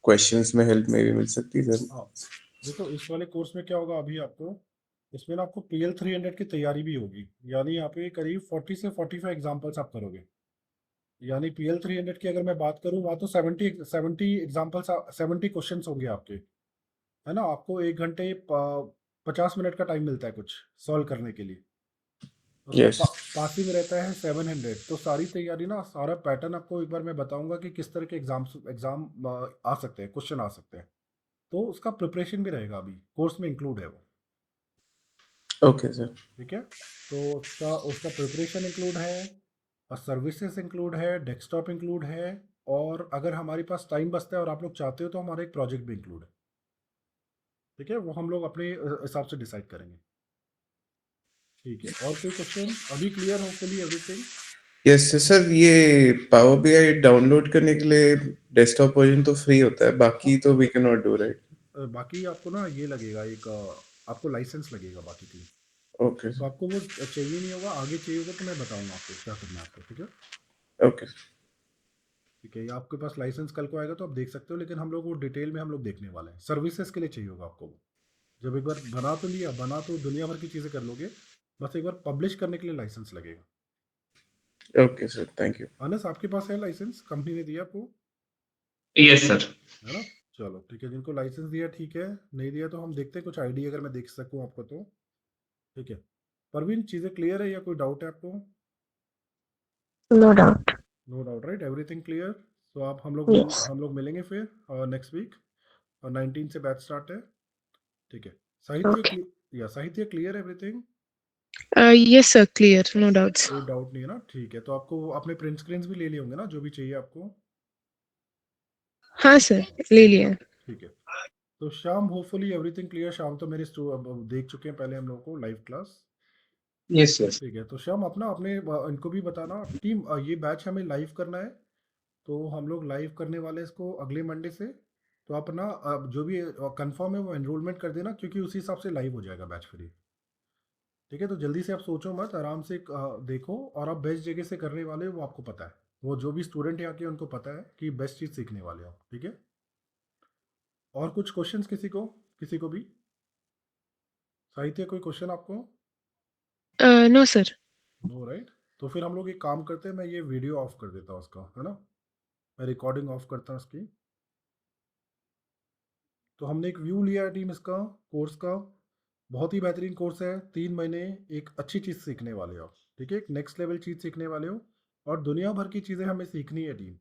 S2: क्वेश्चंस में हेल्प में भी मिल सकती है सर।
S1: हाँ, देखो इस वाले कोर्स में क्या होगा अभी आपको, इसमें ना आपको PL 300 की तैयारी भी होगी, यानी यहाँ पे करीब 40 से 45 एग्जाम्पल्स आप करोगे, यानी PL 300 की अगर मैं बात करूँ, वहाँ तो 70 एग्जाम्पल्स, 70 क्वेश्चन होंगे आपके, है ना। आपको 1 घंटे 50 मिनट का टाइम मिलता है कुछ सॉल्व करने के लिए, उसका
S2: यस
S1: पासिंग रहता है 700। तो सारी तैयारी ना, सारा पैटर्न आपको एक बार मैं बताऊंगा कि किस तरह के एग्जाम आ सकते हैं, क्वेश्चन आ सकते हैं, तो उसका प्रिपरेशन भी रहेगा, अभी कोर्स में इंक्लूड है वो,
S2: ओके सर।
S1: ठीक है। तो उसका प्रिपरेशन इंक्लूड है, और सर्विसेज इंक्लूड है, डेस्कटॉप इंक्लूड है, और अगर हमारे पास टाइम बचता है और आप लोग चाहते हो तो हमारा एक प्रोजेक्ट भी इंक्लूड है, ठीक है। वो हम लोग अपने हिसाब से डिसाइड करेंगे, ठीक है। और कोई क्वेश्चन अभी clear, hopefully everything?
S2: Yes sir, ये पावर BI डाउनलोड करने के लिए डेस्कटॉप वर्जन तो फ्री होता है,
S1: हाँ,
S2: बाकी तो we can not do right?
S1: बाकी आपको ना ये लगेगा एक आपको लाइसेंस लगेगा बाकी की,
S2: ओके
S1: तो आपको वो चाहिए नहीं होगा, आगे चाहिए होगा तो मैं बताऊंगा आपको क्या करना है आपको, ठीक है।
S2: ओके
S1: ठीक है, ये आपके पास लाइसेंस कल को आएगा तो आप देख सकते हो, लेकिन हम लोग वो डिटेल में हम लोग देखने वाले हैं, सर्विसेज के लिए चाहिए होगा आपको वो। जब एक बार बना तो लिया, बना तो दुनिया भर की चीज़ें कर लोगे, बस एक बार पब्लिश करने के लिए लाइसेंस लगेगा।
S2: Okay sir, thank you.
S1: Anas आपके पास है लाइसेंस, कंपनी ने दिया आपको,
S3: यस सर
S1: है ना। चलो ठीक है, जिनको लाइसेंस दिया ठीक है, नहीं दिया तो हम देखते हैं, कुछ आईडी अगर मैं देख सकूँ आपको तो, ठीक है। परवीन, चीज़ें क्लियर है या कोई डाउट है आपको?
S4: No doubt.
S1: No doubt right, everything clear. तो आप
S4: यस।
S1: हम लोग मिलेंगे फिर नेक्स्ट वीक, और 19 से बैच स्टार्ट है, ठीक है। साहित्य
S4: ओके।
S1: या Sahitya clear everything,
S4: yes sir, clear, no doubts.
S1: कोई डाउट नहीं है ना, ठीक है। तो आपको अपने प्रिंट स्क्रीन भी ले लिए होंगे ना, जो भी चाहिए आपको?
S4: हाँ सर, ले लिया।
S1: ठीक है। तो शाम होपफुली एवरीथिंग क्लियर, शाम तो मेरे अब देख चुके हैं पहले हम लोगों को लाइव क्लास,
S3: यस यस
S1: ठीक है। तो शाम अपना अपने इनको भी बताना टीम, ये बैच हमें लाइव करना है, तो हम लोग लाइव करने वाले हैं इसको अगले मंडे से, तो आप ना जो भी कंफर्म है वो एनरोलमेंट कर देना, क्योंकि उसी हिसाब से लाइव हो जाएगा बैच फ्री। ठीक है, तो जल्दी से आप सोचो मत, आराम से देखो, और आप बेस्ट जगह से करने वाले हो वो आपको पता है, वो जो भी स्टूडेंट यहाँ के उनको पता है कि बेस्ट चीज़ सीखने वाले हो। ठीक है, और कुछ क्वेश्चंस किसी को भी? साहित्य कोई क्वेश्चन आपको?
S4: No sir.
S1: No, right. तो फिर हम लोग एक काम करते हैं, मैं ये वीडियो ऑफ कर देता हूँ उसका, है ना, मैं रिकॉर्डिंग ऑफ करता हूँ इसकी। तो हमने एक व्यू लिया है टीम इसका, कोर्स का। बहुत ही बेहतरीन कोर्स है, 3 महीने एक अच्छी चीज़ सीखने वाले हो। ठीक है, एक नेक्स्ट लेवल चीज़ सीखने वाले हो, और दुनिया भर की चीज़ें हमें सीखनी है टीम।